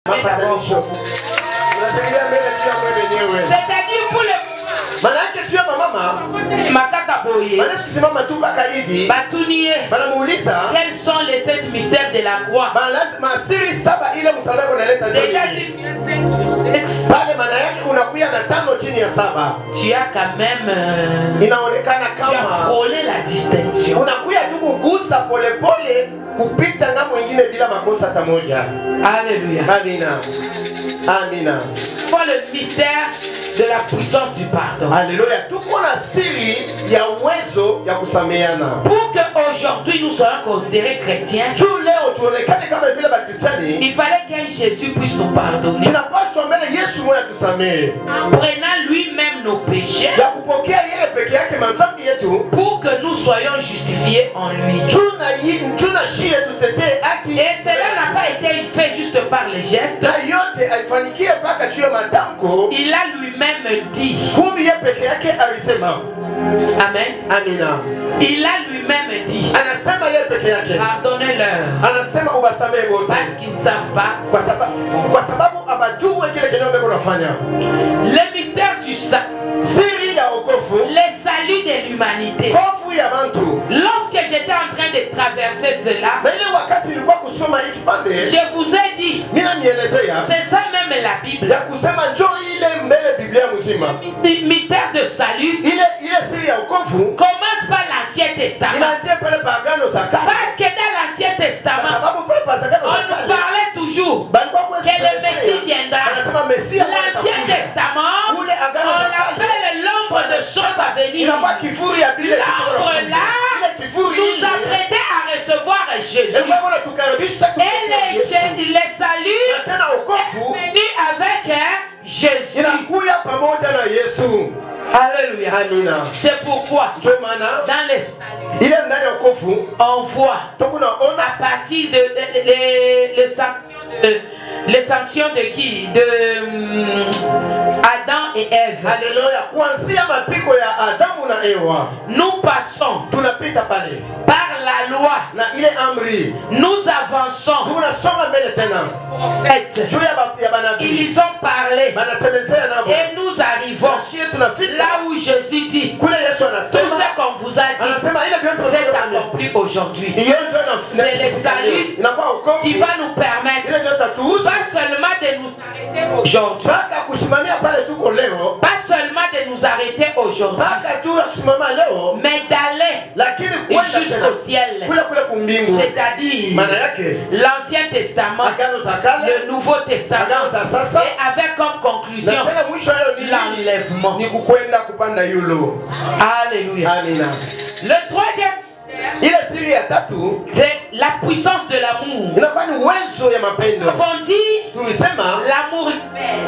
C'est-à-dire pour le quels sont les 7 mystères de la croix? Déjà, si tu as 5 sur 6, tu as quand même tu as frôlé la distinction. Alléluia. Amina. Pour le mystère de la puissance du pardon. Alléluia. Pour qu'aujourd'hui nous soyons considérés chrétiens, il fallait qu'un Jésus puisse nous pardonner. En prenant lui-même nos péchés, pour que nous soyons justifiés en lui. Et cela n'a pas été fait juste par les gestes. Il a lui-même dit. Amen. Amina. Il a lui-même dit. Pardonnez-leur. Parce qu'ils ne savent pas. Le mystère du salut. Le salut de l'humanité. Lorsque j'étais en train de traverser cela, je vous ai dit, c'est ça même la Bible. Le mystère de salut commence par l'Ancien Testament. Parce que dans l'Ancien Testament, on nous parlait toujours que le Messie viendra. L'Ancien Testament, on l'appelle l'ombre de choses à venir. L'ombre là nous apprêtait à recevoir Jésus. Et le salut est venu avec Jésus. Alléluia. C'est pourquoi dans les saluts, on voit à partir les sanctions de qui? De Adam et Ève. Nous passons par la loi. Nous avançons. Ils ont parlé. Et nous arrivons là où Jésus dit tout ce qu'on vous a dit, c'est accompli aujourd'hui. C'est le salut qui va nous permettre pas seulement de nous arrêter aujourd'hui, pas seulement de nous arrêter aujourd'hui, mais d'aller jusqu'au ciel. C'est-à-dire l'Ancien Testament, le Nouveau Testament, et avec comme conclusion l'enlèvement. Alléluia. Le troisième, c'est la puissance de l'amour. Nous avons dit l'amour libère.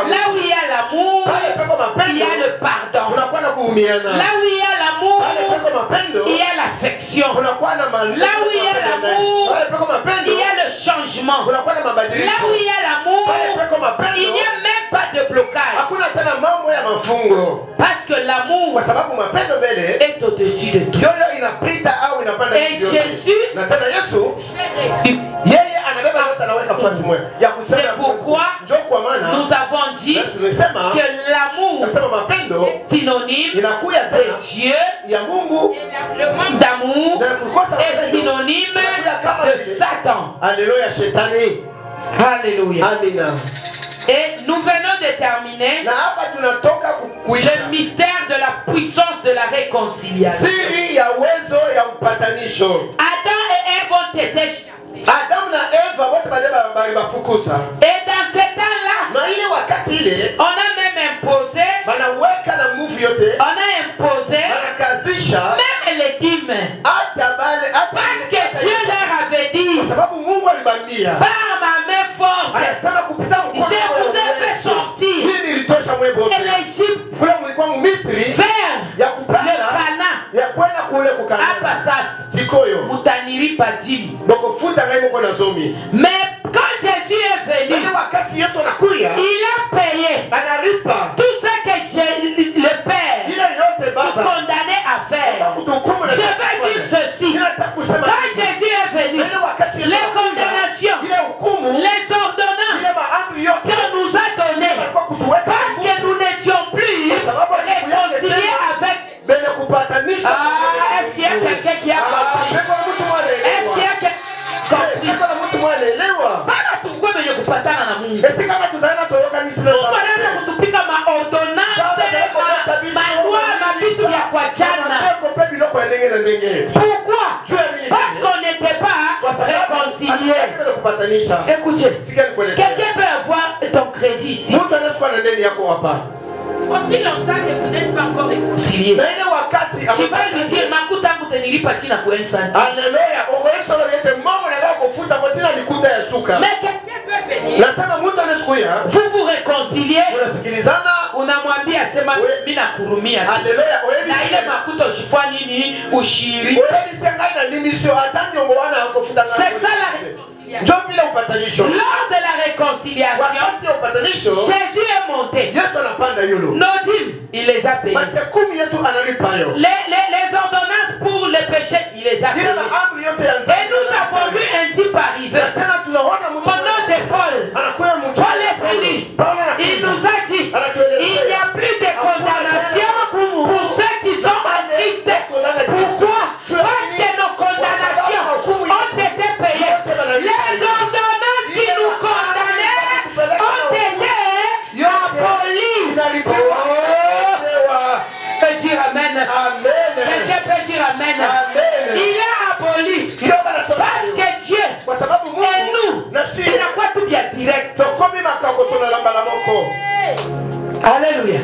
Là où il y a l'amour, il y a le pardon. Là où il y a l'amour, il y a l'affection. Là où il y a l'amour, il y a le changement. Là où il y a l'amour, il n'y a même pas de blocage. Parce que l'amour est au-dessus de tout. Et Jésus s'est réussi. C'est pourquoi nous avons dit que l'amour est synonyme de Dieu, et le manque d'amour est synonyme de Satan. Alléluia. Et nous venons de terminer le mystère de la puissance de la réconciliation. Adam et Ève ont été chassés. Et dans ce temps-là, on a même imposé, même les dîmes. Parce que Dieu leur avait dit, par ma main forte, je vous ai fait sortir de l'Égypte vers le Cana. Mutaniri Padim. Mais quand Jésus est venu, il a payé tout ce que le Père nous condamnait à faire. Je vais dire ceci. Quand Jésus est venu, les condamnations, les Mungu anaweza kutupika maordonance madua mabitu ya kwa jana. Pourquoi? Parce qu'on n'était pas réconciliés. Écoutez, quelqu'un peut avoir ton crédit ici. Aussi longtemps que vous n'êtes pas encore réconciliés, tu vas lui dire Makuta kutenilipa china kuensanti. Alléluia. Mais quelqu'un peut venir, vous vous réconciliez, unamwambia sema mimi nakurumia na ile makuta ushifua nini ushiri. C'est ça la réconciliation. Lors de la réconciliation, Jésus est monté. Nos dîmes, il les a payés. Les ordonnances pour les péchés, il les a payés. Et nous avons vu un type arriver. Au nom de Paul, Paul est venu. Il nous a dit, il n'y a plus de condamnation pour ceux qui sont en Christ. Pourquoi? Parce que nos condamnations ont été payées. Les ordonnances qui nous condamnaient ont été abolies. Peut dire amen. Quelqu'un peut dire amen. Il est aboli. Parce que Dieu et nous, il n'a pas tout bien direct. Alléluia.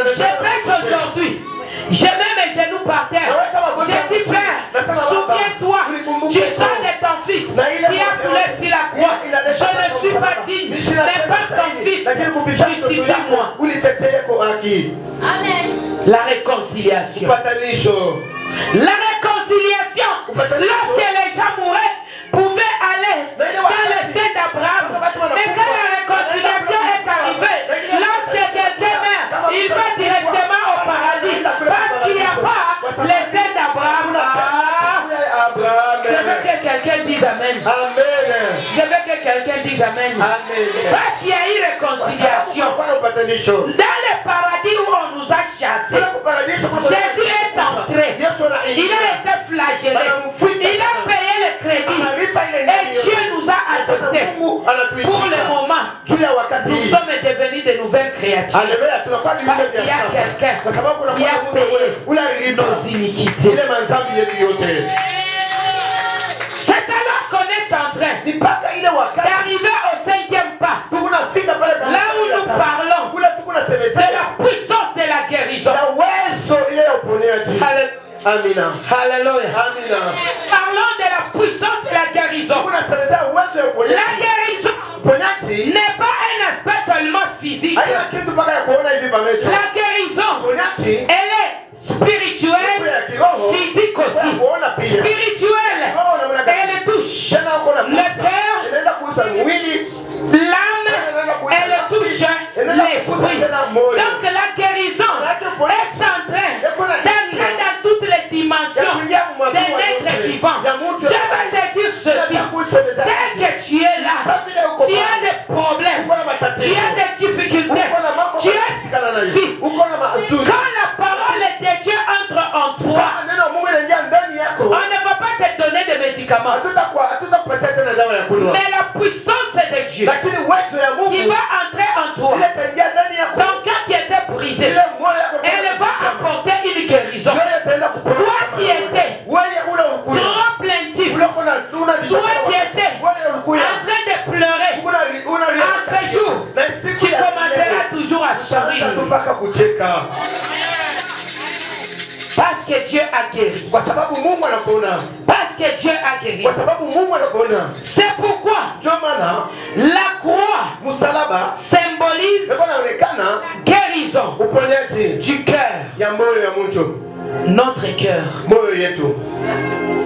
Je prêche aujourd'hui. Je mets mes genoux par terre. Je dis Père, souviens-toi du sang de ton fils qui a coulé sur la croix. Je ne suis pas digne, mais par ton fils, justifie-moi. Amen. La réconciliation. La réconciliation. Lorsque les gens mouraient, pouvaient aller dans le sein d'Abraham. Mais quand la réconciliation est arrivée, lorsque quelqu'un meurt, il va directement au paradis. Parce qu'il n'y a pas le sein d'Abraham. Je veux que quelqu'un dise amen. Je veux que quelqu'un dise amen. Parce qu'il y a eu réconciliation. Dans le paradis où on nous a chassés, Jésus est entré. Il a été flagellé. Il a payé le crédit. Et Dieu nous a adoptés. Pour le moment, nous sommes devenus de nouvelles créatures. Parce qu'il y a quelqu'un qui a payé nos iniquités. C'est alors qu'on est en train d'arriver au 5e pas. Là où nous parlons de la puissance de la guérison. Alléluia. Parlons de la puissance de la guérison. La guérison n'est pas un aspect seulement physique. La guérison, elle est spirituelle, physique aussi. Spirituelle, elle touche le cœur, l'âme, elle touche l'esprit. Donc la guérison est en train d'entrer dans toutes les dimensions de l'être vivant. Je vais te dire ceci. Dès que tu es là, tu as des problèmes, tu as des difficultés, tu as... Si. Quand la parole de Dieu entre en toi, on ne va pas te donner des médicaments. Mais la puissance de Dieu qui va entrer en toi, ton cœur qui était brisé, elle va apporter une guérison. Toi qui étais trop plaintif, toi qui étais en train de pleurer, en ce jour, tu commenceras toujours à sourire. Parce que Dieu a guéri. Parce que Dieu a guéri. C'est pourquoi la croix symbolise guérison du cœur. Notre cœur.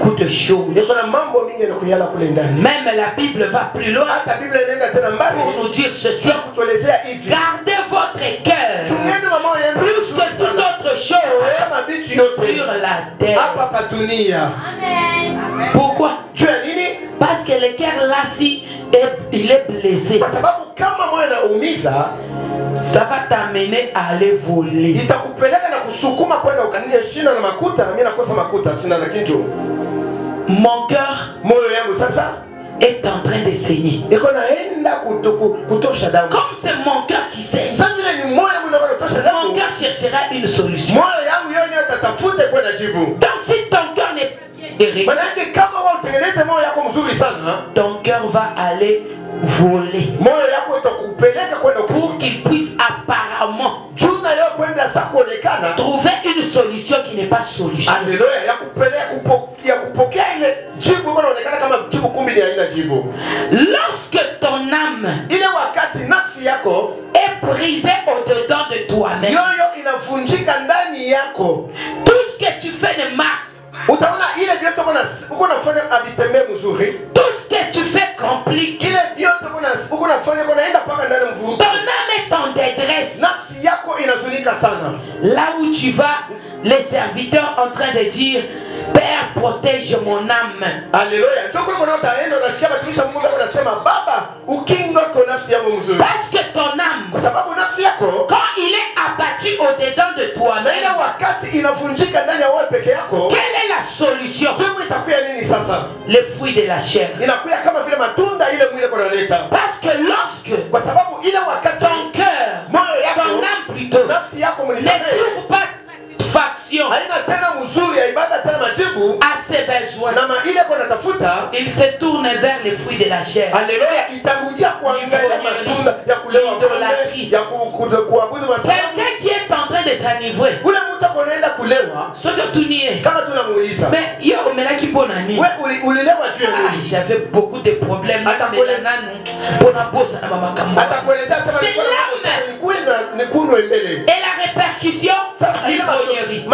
Coup de choses. Même la Bible va plus loin pour nous dire ceci. Gardez votre cœur plus que toute autre chose sur la terre. Amen. Pourquoi? Parce que le cœur là, si il est blessé, ça va t'amener à aller voler. Mon cœur est en train de saigner. Comme c'est mon cœur qui saigne, mon cœur cherchera une solution. Donc si ton cœur n'est pas guéri, ton cœur va aller voler pour qu'il puisse apparemment trouver une solution qui n'est pas solution. Lorsque ton âme est brisée au-dedans de toi-même, tout ce que tu fais ne marche. Tout ce que tu fais complique. Ton âme est en détresse. Là où tu vas, les serviteurs en train de dire, Père, protège mon âme. Alléluia. Parce que ton âme, quand il est abattu au-dedans de toi-même, quelle est la solution? Les fruits de la chair. Parce que lorsque ton cœur, ton âme plutôt, ne trouve pas satisfaction à ses besoins, il se tourne vers les fruits de la chair. L'idolâtrie. Quelqu'un qui est en train de s'enivrer, mais j'avais beaucoup de problèmes. C'est l'âme. Et la répercussion, l'ivrognerie.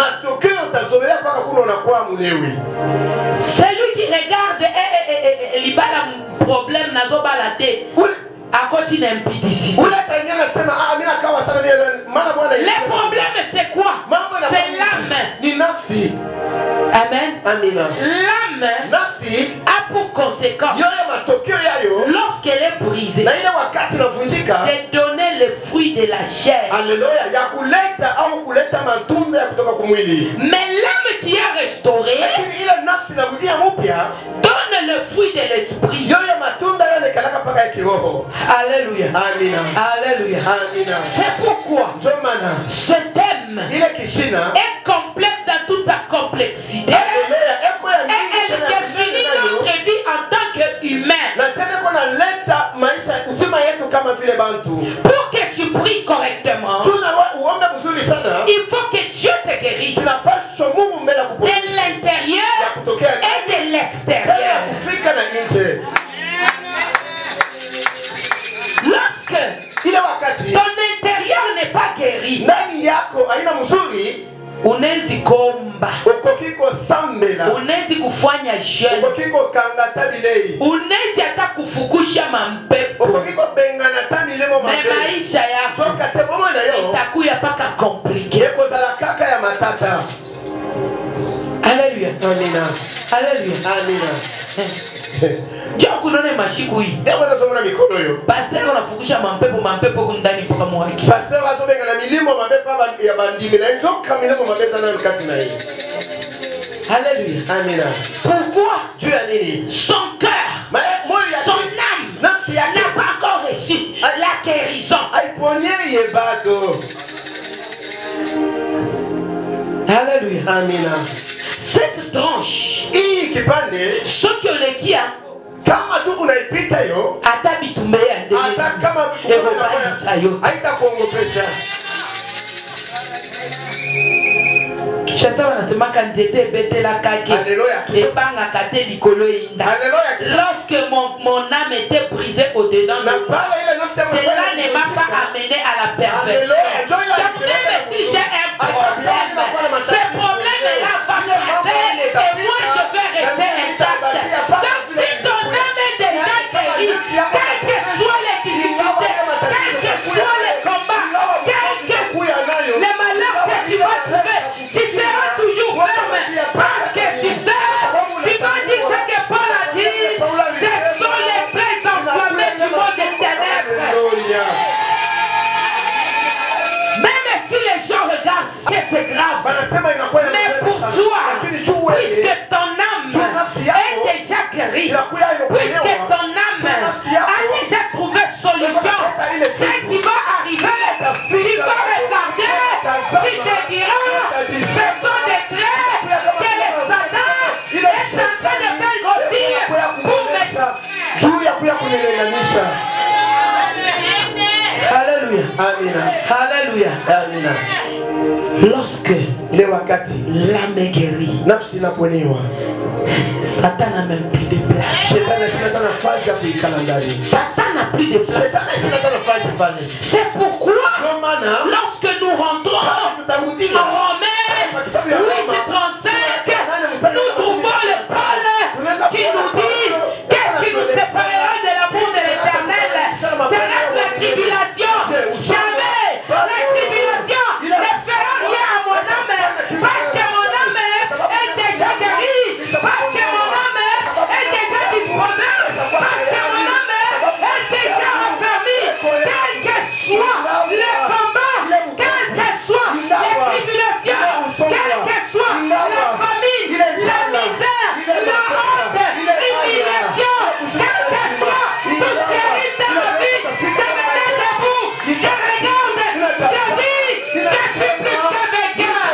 Celui qui regarde il a un problème à côté d'impudicité. Le problème c'est quoi? C'est l'âme. Amen. L'âme a pour conséquence, lorsqu'elle est brisée, de donner le fruit de la chair. Mais l'âme qui est restaurée donne le fruit de l'esprit. Alléluia. Alléluia. C'est pourquoi ce thème est complexe dans toute sa complexité. Et elle définit notre vie en tant qu'humain. Pour que tu pries correctement, il faut que Dieu te guérisse de l'intérieur et de l'extérieur. Lorsque ton intérieur n'est pas guéri, unaweza kuomba, unaweza kufanya jeûne, unaweza hata kufukusha mampepo, mais maisha yako itakuwa paka compliqué. Alléluia. Amina. Alléluia. Amina. Joku none mashiku hii. Pastor anafukusha mampepo ndani mpaka mwaki. Pastor azobenga na milimo mampepo ya bandimi na njoka milimo mabeza na kati na hii. Alléluia. Amina. Pourquoi? Dieu a dit son cœur, son âme n'a pas encore reçu la guérison. Alléluia. Amina. Cette tranche, ceux qui ont les kia, kama tu unaipita yo, hata bitumbea ndege, hata kama unaibisa yo, haitakuongopesha. Kishasa wanasema kanzete bete la kake. Alléluia. Ebanga kate likolo inda. Alléluia. Lorsque mon âme était brisée au-dedans de moi, cela ne m'a pas amené à la perfection. Donc même si j'ai un problème, ce problème-là va passer et moi je vais rester intact. Donc si ton âme est déjà guérie, quelles que soient les difficultés, quels que soient les combats, quels que soient les malheurs que tu vas trouver, tu seras toujours ferme. Parce que tu sais, tu vas dire ce que Paul a dit, ce sont les plaies enflammées du monde des ténèbres. Même si les gens regardent que c'est grave, mais pour toi, puisque ton âme est déjà guérie, puisque ton Alléluia. Alléluia. Lorsque l'âme est guérie, Satan n'a même plus de place. Satan n'a plus de place. C'est pourquoi lorsque nous rentrons en Romains 8:35, nous trouvons le Paul qui nous dit qu'est-ce qui nous séparera de l'amour de l'Éternel? Serait-ce la tribulation? Jamais! La tribulation ne fera rien à mon âme, parce que mon âme est déjà guérie, parce que mon âme est déjà disponible, parce que mon âme est déjà enfermée. Quel que soit le combat, quel que soit les tribulations, quel que soit la famine, la misère, la honte, l'humiliation, quel que soit tout ce qui arrive dans ma vie, je me mets debout, je regarde, je dis, je suis plus que vainqueur.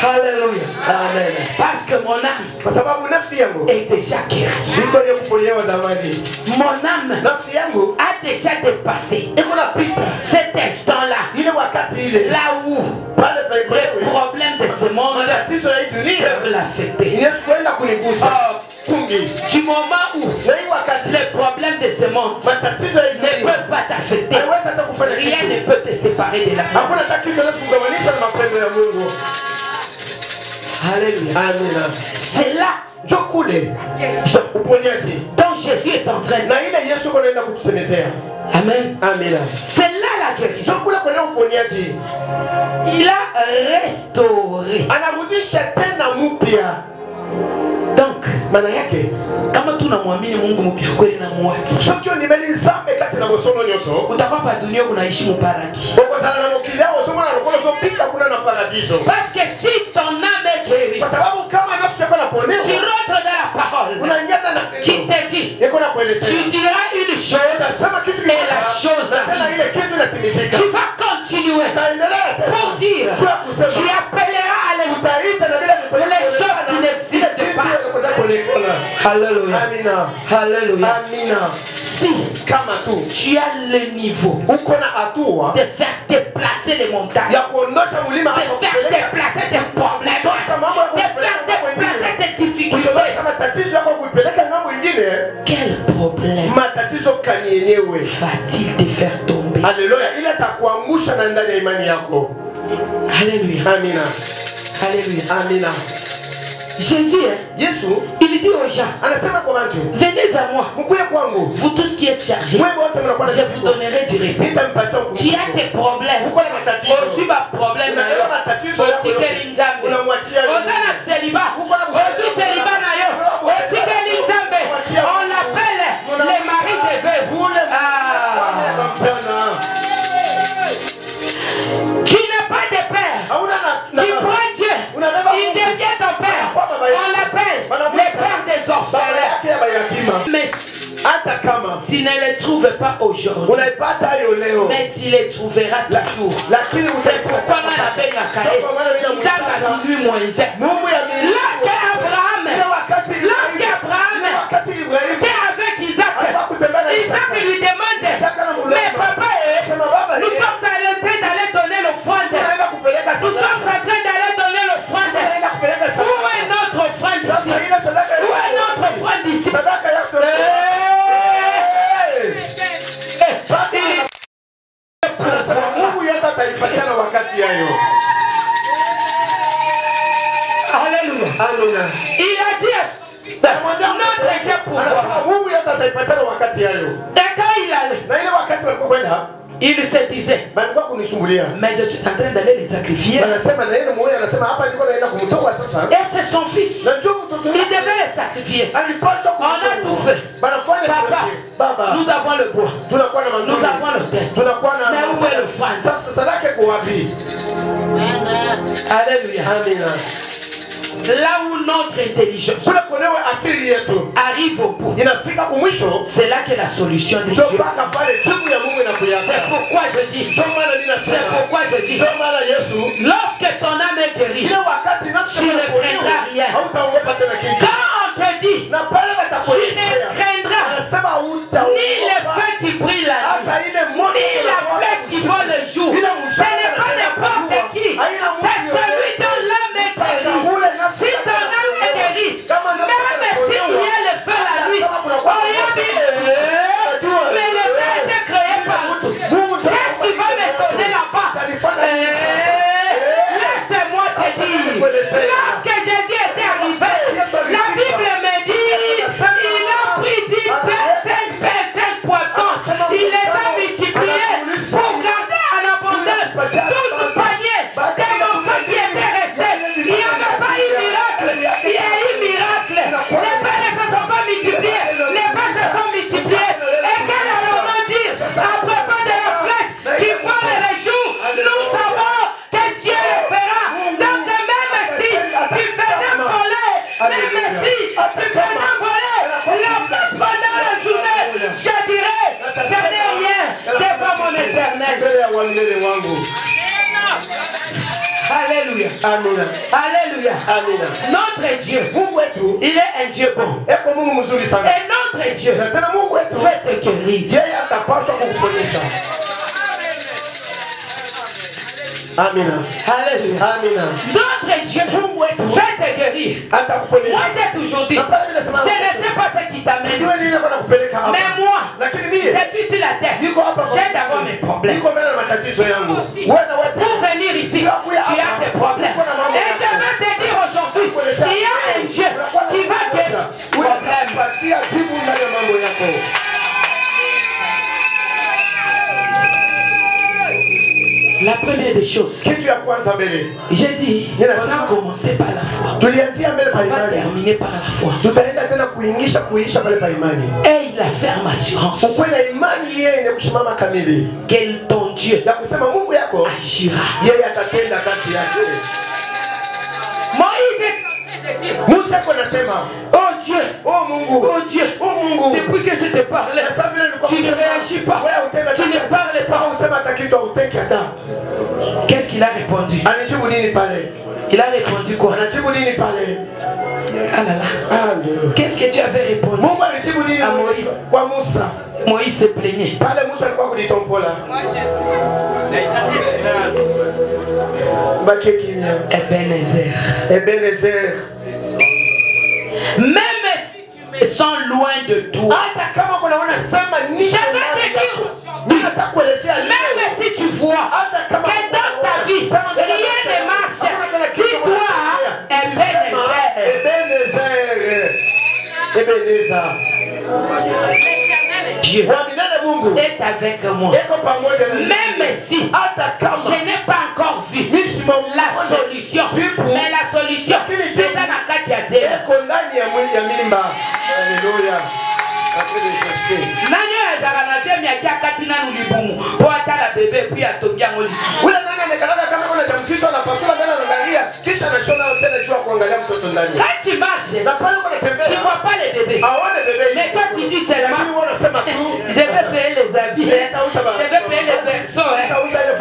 Alléluia. Amen. Parce que mon âme est déjà guérie. Mon âme a déjà dépassé cet instant-là. Là où les problèmes de ce monde peuvent l'affecter. Du moment où les problèmes de ce monde ne peuvent pas t'affecter, rien ne peut te séparer de la vie. Alléluia. C'est là donc Jésus est en train. Amen. C'est là la guérison. Il a restauré. Donc, kama tunamwamini Mungu mpya kweli na mwaki. Utakuwa pa dunia unaishi mu paradis. Parce que si ton âme est guérie, tu rentres dans la parole qui te dit, tu diras une chose et la chose arrive. Tu vas continuer pour dire, tu appelleras à les choses qui n'existent pas. Alléluia. Alléluia. Si tu as le niveau de faire déplacer les montagnes, de faire déplacer tes problèmes, de faire déplacer tes difficultés, quel problème va-t-il te faire tomber? Alléluia. Alléluia. Alléluia. Jésus, il dit aux gens, venez à moi, vous tous qui êtes chargés, je vous donnerai du répit. Tu as tes problèmes, aussi ma problème, on l'appelle les maris des veuves. Tu n'as pas de père, tu prends Dieu, il devient ton père. On l'appelle les pères des orphelins. Mais tu ne les trouves pas aujourd'hui, mais tu les trouveras toujours. C'est pourquoi on appelle la cahier. Lorsque Abraham était avec Isaac, Isaac lui demande, mais papa, nous sommes en train d'aller donner l'offrande. Nous sommes en train d'aller donner l'offrande. Où est notre offrande ici? Où est notre offrande ici? Alléluia. Il a dit notre Dieu pouvoir. Et quand il allait, il se disait, mais je suis en train d'aller les sacrifier. Et c'est son fils. Il devait les sacrifier. On a tout fait. Papa, nous avons le bois. Nous avons le thé. Mais où est le fan? Alléluia. Là où notre intelligence arrive au bout, c'est là que la solution de Dieu. C'est pourquoi je dis, lorsque ton âme est guérie, tu ne craindras rien. Quand dit, tu ne craindras ni le feu qui brille la nuit, ni la flèche qui vole le jour. Ce n'est pas n'importe qui, c'est celui dont l'âme est guérie. Si ton âme est guérie, même si il y a le feu la nuit, mais le feu a été créé par nous. Qu'est-ce qui va m'étonner là-bas? Laisse-moi te dire, lorsque Jésus était arrivé, la Bible me dit, il a pris 10 5 poissons, il les a multipliés pour garder en abondance 12 paniers d'enfants qui étaient restés. Il n'y avait pas eu miracle, il y a eu miracle. Les pains ne se sont pas multipliés, les pains se sont multipliés. Et quel allons-nous dire à propos de la flèche qui vole les jours? Nous savons que Dieu le fera. Donc même si tu faisais voler, même si tu faisais voler la flèche pendant la journée, je dirais, je n'ai rien devant mon éternel. Alléluia. Amen. Alléluia. Amen. Notre Dieu, il est un Dieu bon. Et notre Dieu fait te guérir. Amen. Alléluia. Amen. Notre Dieu fait te guérir. Moi j'ai toujours dit, je ne sais pas ce qui t'amène, mais moi, je suis sur la terre. J'ai d'abord mes problèmes. Pour venir ici, tu as tes problèmes. Et je veux te dire aujourd'hui, il y a un Dieu qui va guérir tes problèmes. La première des choses, j'ai dit, on a commencé par la foi, on va terminer par la foi. Et il a ferme assurance que ton Dieu agira. Moïse oh Dieu, oh Dieu, depuis que je te parlais, tu ne réagis pas, tu ne parles pas. Qu'est-ce qu'il a répondu? Il a répondu quoi? Ah là là. Qu'est-ce que Dieu avait répondu à Moïse? Moïse se plaignait. Ebenezer. Même si tu me sens loin de toi, même si tu vois que dans ta vie rien ne marche, tu dois Ebenezer. Dieu est avec moi. Même si je n'ai pas encore vu la solution, mais la solution c'est dans la Katia. Alléluia. Nani ezakana mi akia katina nulibumu po atala bébé puis atongia ngoli. Ule nani amekalaka kama kuna jamzito na pasula mbele anaangalia kisha anashona hotel jua kuangalia mtoto ndani. Quand tu marches, tu vois pas les bébés. Mais toi tu dis seulement je vais payer les habits, je vais payer les berceaux, je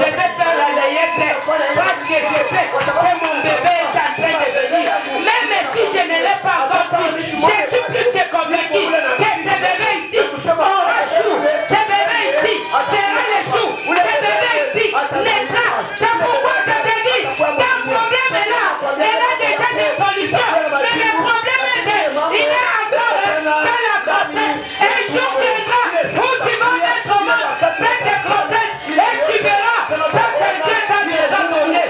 vais faire la layette parce que je sais que mon bébé est en train de venir. Même si je ne l'ai pas encore vu, je suis plus que convaincu que ce bébé ici aura chou, ce bébé ici sera le chou, ce bébé ici naîtra. C'est pourquoi je te dis, ton problème est là, elle a déjà des solutions, mais le problème est qu'il est encore dans la grossesse. Un jour viendra où tu vas être mort, fais tes grossesses et tu verras ce que Dieu t'a déjà donné.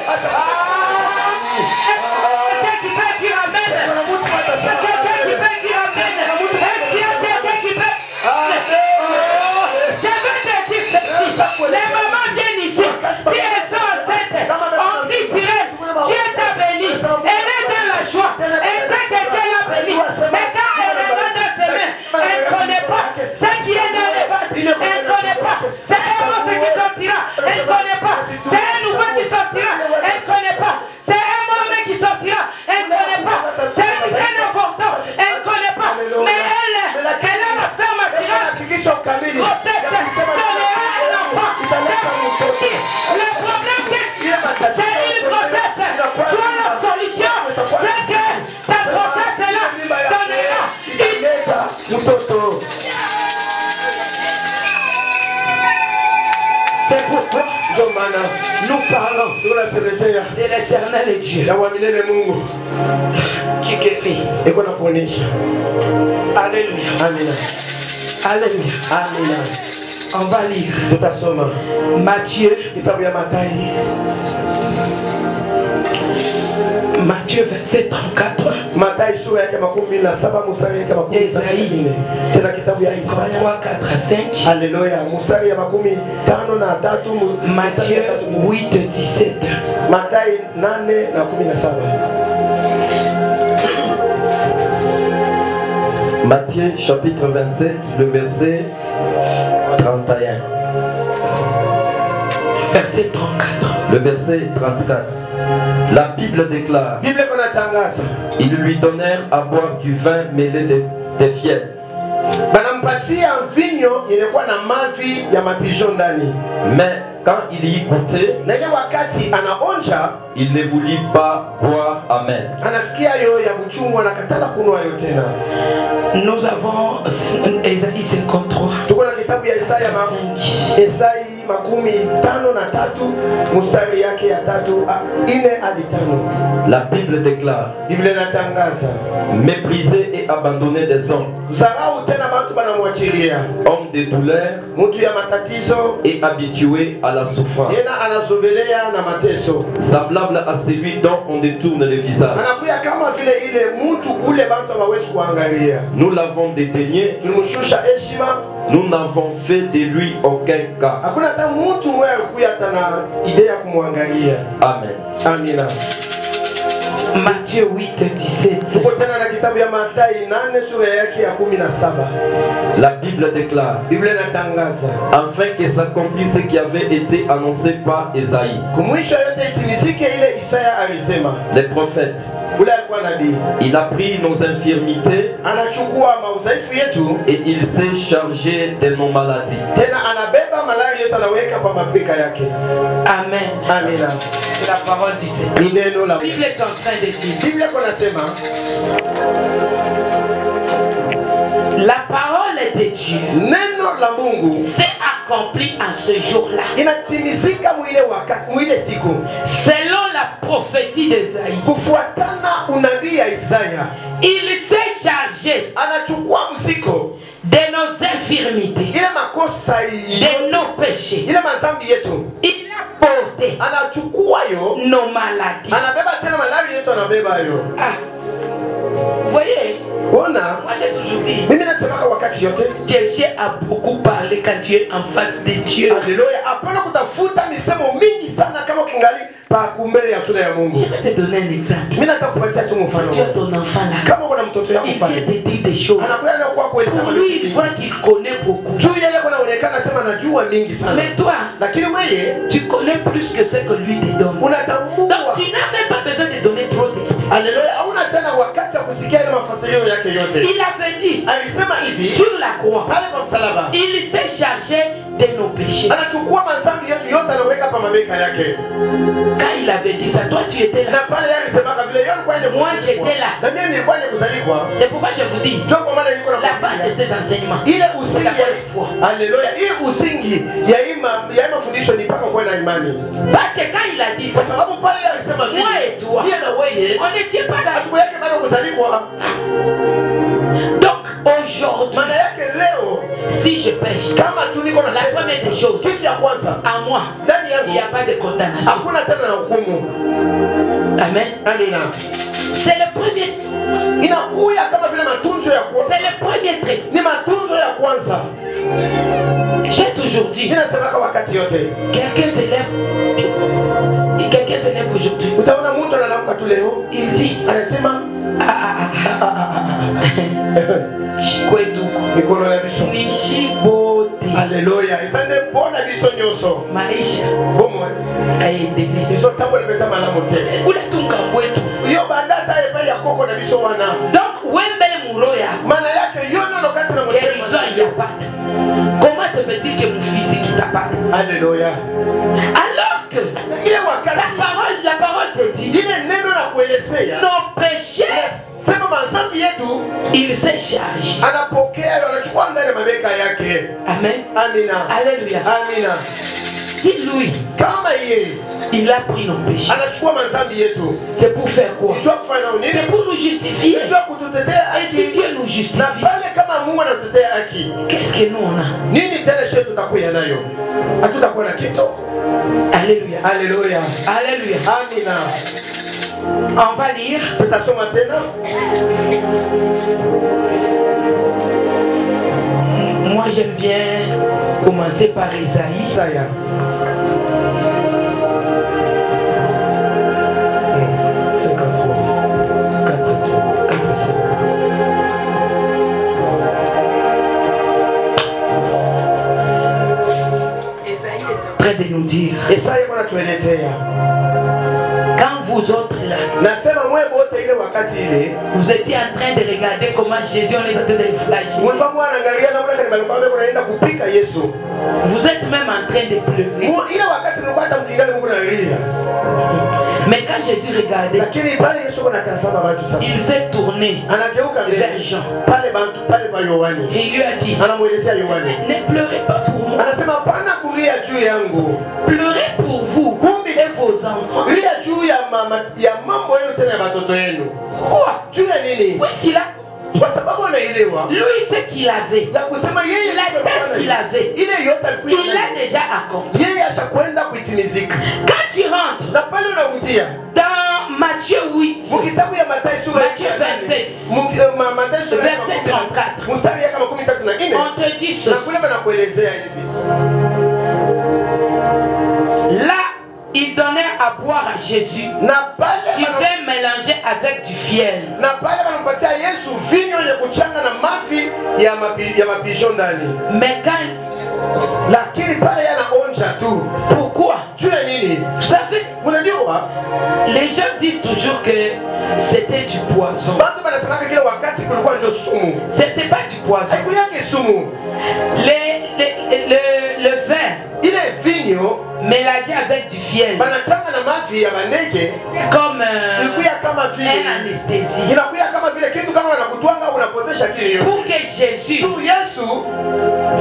nom de l'Éternel Dieu qui guérit. Alléluia. Amen. Alléluia. Amen. On va lire Matthieu. Matthieu verset 34. Esaïe 33, 4 à 5. Alléluia. Matthieu 8, 17. Matthieu chapitre 27, le verset 31. Verset 34. Le verset 34. La Bible déclare: ils lui donnèrent à boire du vin mêlé de fiel. Mais quand il y goûtait, il ne voulut pas boire. Amen. Nous avons Esaïe 53. La Bible déclare: méprisé et abandonné des hommes, homme de douleur et habitué à la souffrance, semblable à celui dont on détourne le visage. Nous l'avons dédaigné, nous n'avons fait de lui aucun cas. Amen. Amina. Matthieu 8, 17. La Bible déclare: afin que s'accomplisse ce qui avait été annoncé par Esaïe, les prophètes. Il a pris nos infirmités et il s'est chargé de nos maladies. Amen. Amina. C'est la parole du Seigneur. La Bible est en train de dire: la parole de Dieu s'est accomplie en ce jour-là, selon la prophétie d'Esaïe. Il s'est chargé de nos infirmités, de nos péchés. Il a porté nos maladies. Ah, vous voyez, moi j'ai toujours dit, Dieu a beaucoup parlé quand tu es en face de Dieu. Je vais te donner un exemple. Si tu as ton enfant là, il vient te dire des choses. Pour lui, il voit qu'il connaît beaucoup. Mais toi, tu connais plus que ce que lui te donne. Donc tu n'as même pas besoin de donner trop d'explications. Il avait dit sur la croix, il s'est chargé de nos péchés. Quand il avait dit ça, toi tu étais là. Moi j'étais là. C'est pourquoi je vous dis, la base de ces enseignements, c'est la bonne foi. Parce que quand il a dit ça, moi et toi, on n'était pas là. Donc aujourd'hui, si je pêche, la première des choses, à moi, il n'y a pas de condamnation. Amen. C'est le premier. C'est le premier trait. J'ai toujours dit, quelqu'un s'élève. Et quelqu'un s'élève aujourd'hui. Il dit, Alléluia. Maisha. Donc, comment se fait-il que mon physique t'appartient? Alléluia. Alors que la parole te dit, nos péchés, il se charge. Amen. Amina. Alléluia. Amina. Si lui, il a pris nos péchés, c'est pour faire quoi? C'est pour nous justifier. Et si Dieu nous justifie, qu'est-ce que nous on a? Alléluia. Alléluia. Alléluia. Amina. On va lire. Moi j'aime bien commencer par Isaïe. 53, 4, 5. Isaïe est en train de nous dire. Quand vous autres là, vous étiez en train de regarder comment Jésus on est en train de le flageller. Vous êtes même en train de pleurer. Mais quand Jésus regardait, il s'est tourné vers Jean. Et il lui a dit, ne pleurez pas pour moi. Pleurez pour vous et vos enfants. Pourquoi? Où est-ce qu'il a? Lui, ce qu'il avait, il a fait ce qu'il avait, il l'a déjà accompli. Quand tu rentres dans Matthieu 8, Matthieu 27, verset 34, on te dit ceci. Là, il donnait à boire à Jésus du vin mélangé avec du fiel. Mais quand... Pourquoi? Vous savez, les gens disent toujours que c'était du poison. C'était pas du poison. Le vin, il est mélangé avec du fiel, comme une anesthésie, pour que Jésus,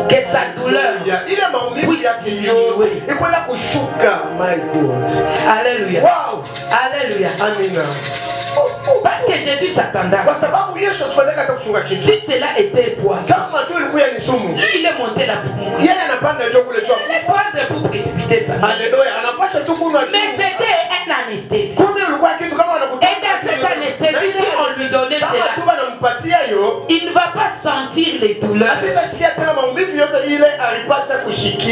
que sa douleur puisse diminuer. Alléluia. Wow. Alléluia. Amina. Parce que Jésus s'attendait. Si cela était poison, lui il est monté là pour mourir. Il est prendre pour précipiter sa vie. Mais c'était une anesthésie. Et dans cette anesthésie, si on lui donnait cela, il ne va pas sentir les douleurs.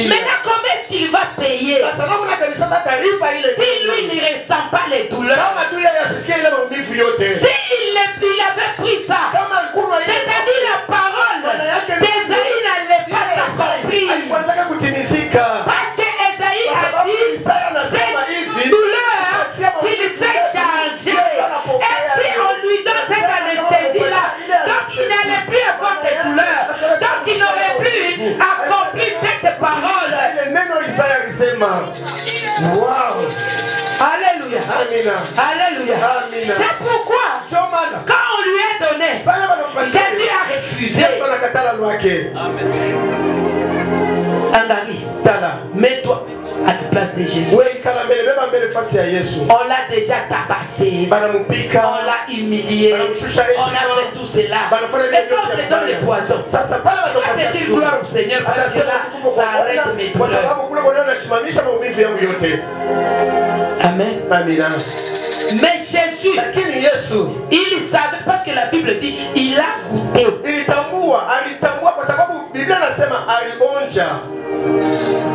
Maintenant, comment est-ce qu'il va payer si lui ne ressent pas les douleurs? S'il avait pris ça, c'est-à-dire la parole d'Ésaïe n'allait pas s'accomplir. Parce que Ésaïe a dit, cette douleur qu'il s'est changé. Et si on lui donne cette anesthésie-là, donc il n'allait plus avoir de douleur. Donc il n'aurait plus accompli cette parole. Wow. Alléluia. Alléluia. C'est pourquoi, quand on lui a donné, Jésus a refusé. Angari, mets-toi à la place de Jésus. On l'a déjà tabassé, on l'a humilié, on a fait tout cela. Et quand on te donne le poison, on va te dire gloire au Seigneur parce que là, ça arrête mes douleurs. Amen. Mais Jésus, il savait, parce que la Bible dit, il a goûté.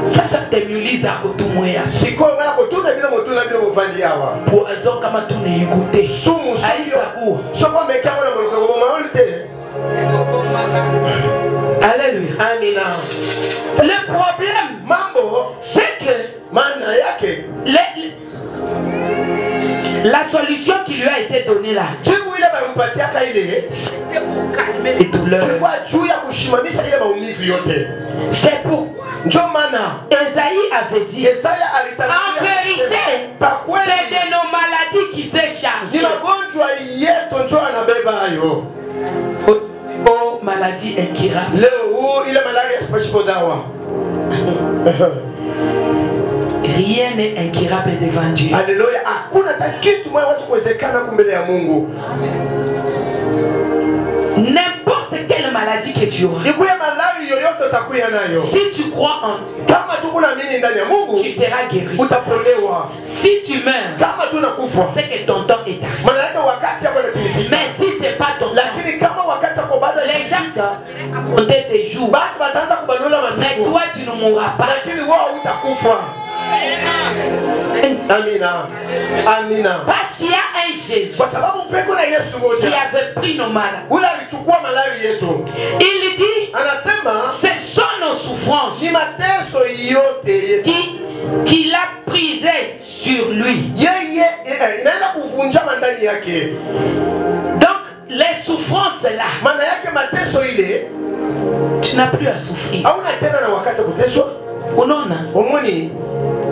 Ça t'émulise à Otumwea. Poison comme tu n'es goûté. Alléluia. Le problème, c'est que la solution qui lui a été donnée là, c'était pour calmer les douleurs. C'est pourquoi Ésaïe avait dit, en vérité, c'est de nos maladies qui s'est chargé. Oh, maladie incurable. Rien n'est incurable devant Dieu. Alléluia. Hakuna kitu moja wasikuwezekana kumbele ya Mungu. N'importe quelle maladie que tu auras, si tu crois en Dieu, tu seras guéri. Si tu meurs, c'est que ton temps est arrivé. Mais si ce n'est pas ton temps, les gens vont compter tes jours. Mais toi, tu ne mourras pas. Amina. Amina. Parce qu'il y a un Jésus qui avait pris nos malades. Il dit, ce sont nos souffrances qu'il a prisées sur lui. Donc les souffrances là, tu n'as plus à souffrir. Oh non,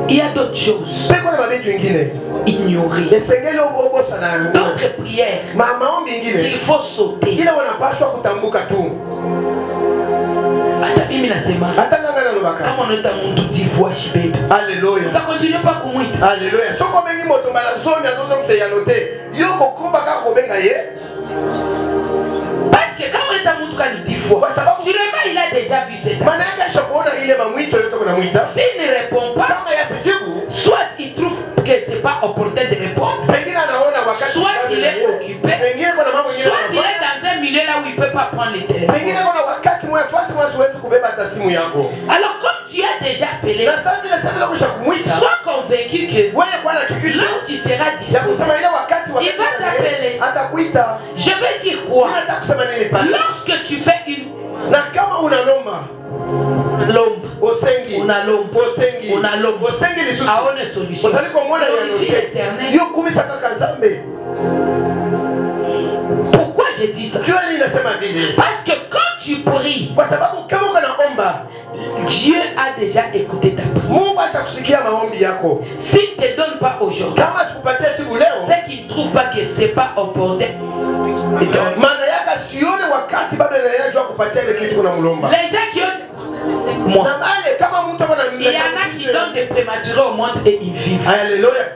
il y a d'autres choses. Ignorer. D'autres prières qu'il faut sauter. Alléluia. Alléluia. Parce que quand on est à Moutoukani 10 fois, sûrement il a déjà vu cette année. S'il ne répond pas, soit il trouve que ce n'est pas opportun de répondre, soit il est occupé, soit il est dans un milieu là où il ne peut pas prendre le téléphone. Alors comme tu as déjà appelé, sois convaincu que lorsqu'il sera disposé, il va t'appeler. Je veux dire quoi? Lorsque tu fais une l'ombre, on a l'ombre, à une solution. Pourquoi je dis ça? Parce que quand tu pries, Dieu a déjà écouté ta prière. S'il ne te donne pas aujourd'hui, c'est qu'il ne trouve pas que ce n'est pas opportun. Les gens qui ont moi, il y en a qui donnent des prématurés au monde et ils vivent. D'autres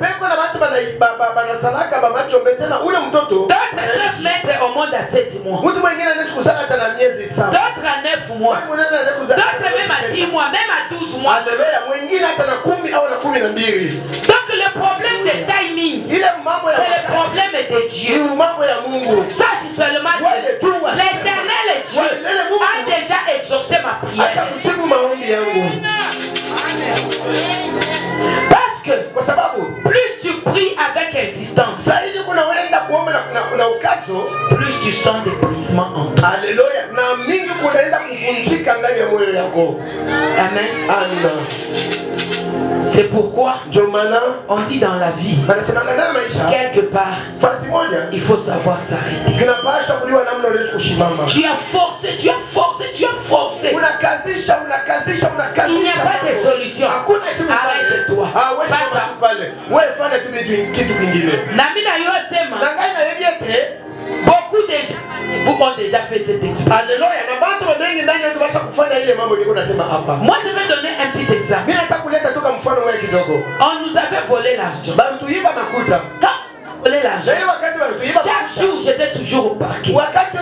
peuvent mettre au monde à 7 mois. D'autres à 9 mois. D'autres même à 10 mois, même à 12 mois. Donc le problème de timing, c'est le problème de Dieu. Sache seulement que l'Éternel Dieu a déjà exaucé ma prière. Parce que plus tu pries avec insistance, plus tu sens des brisements en toi. Amen. C'est pourquoi on dit dans la vie, quelque part, il faut savoir s'arrêter. Tu as forcé, tu as forcé, tu as forcé. Il n'y a pas de solution. Arrête-toi. Beaucoup de gens vous ont déjà fait cette expérience. Moi je vais donner un petit exemple. On nous avait volé l'argent. Quand on a volé l'argent, chaque jour j'étais toujours au parquet. Chaque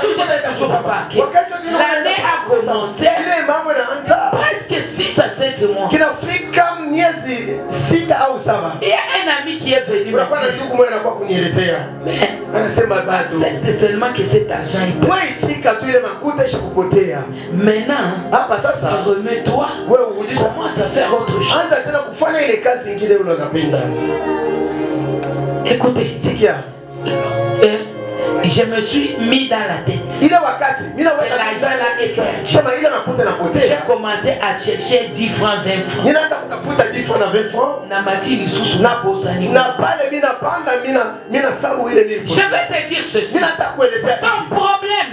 jour j'étais toujours au parquet. L'année a commencé presque 6 à 7 mois. Il y a un ami qui est venu me dire, accepte seulement que cet argent est pris. Maintenant, remets-toi, commence à faire autre chose. Écoutez, je me suis mis dans la tête. L'argent là est perdu. J'ai commencé à chercher 10 francs, 20 francs. Je vais te dire ceci. Ton problème,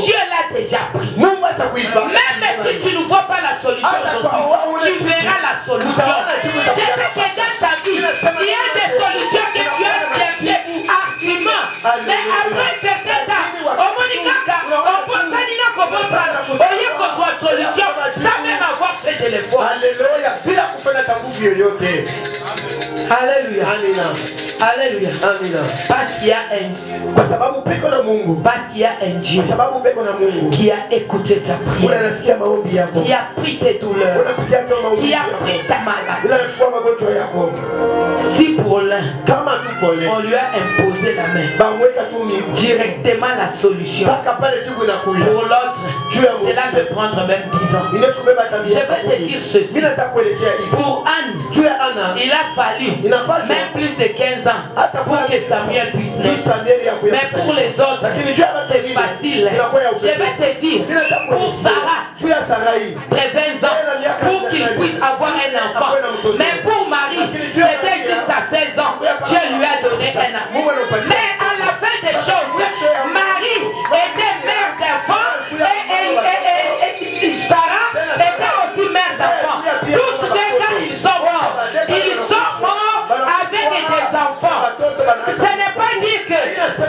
Dieu l'a déjà pris. Même si tu ne vois pas la solution aujourd'hui, tu verras la solution. C'est ce que dans ta vie, il y a des solutions que tu as cherchées activement. Mais après certains temps, au Monikaka, au Ponsanina Kobosana, au lieu qu'on soit solution, ça même avoir fait de l'effort. Alléluia. Alléluia. Amina. Parce qu'il y a un kwa sababu peko na Mungu. Parce qu'il y a un Dieu. Kwa sababu peko na Mungu. Qui a écouté ta prière. Unasikia maombi yako. Qui a pris tes douleurs. Qui a pris ta maladie. Unachukua magonjwa yako. Si pour l'un, kama tu pour l'un, on lui a imposé la main. Bamweka tu miguu. Directement la solution. Paka pale jibu inakuja. Pour l'autre, cela peut prendre même 10 ans. Je vais te dire ceci. Pour Anne, il a fallu même plus de 15 ans pour que Samuel puisse naître. Mais pour les autres, c'est facile. Je vais te dire, pour Sarah, après 20 ans, pour qu'il puisse avoir un enfant. Mais pour Marie, c'était juste à 16 ans. Dieu lui a donné un enfant. Mais à la fin des choses, Marie était mère d'enfant et Sarah était aussi mère d'enfant. Tous ces gars, ils sont morts. Ils sont morts avec des enfants. Ce n'est pas dire que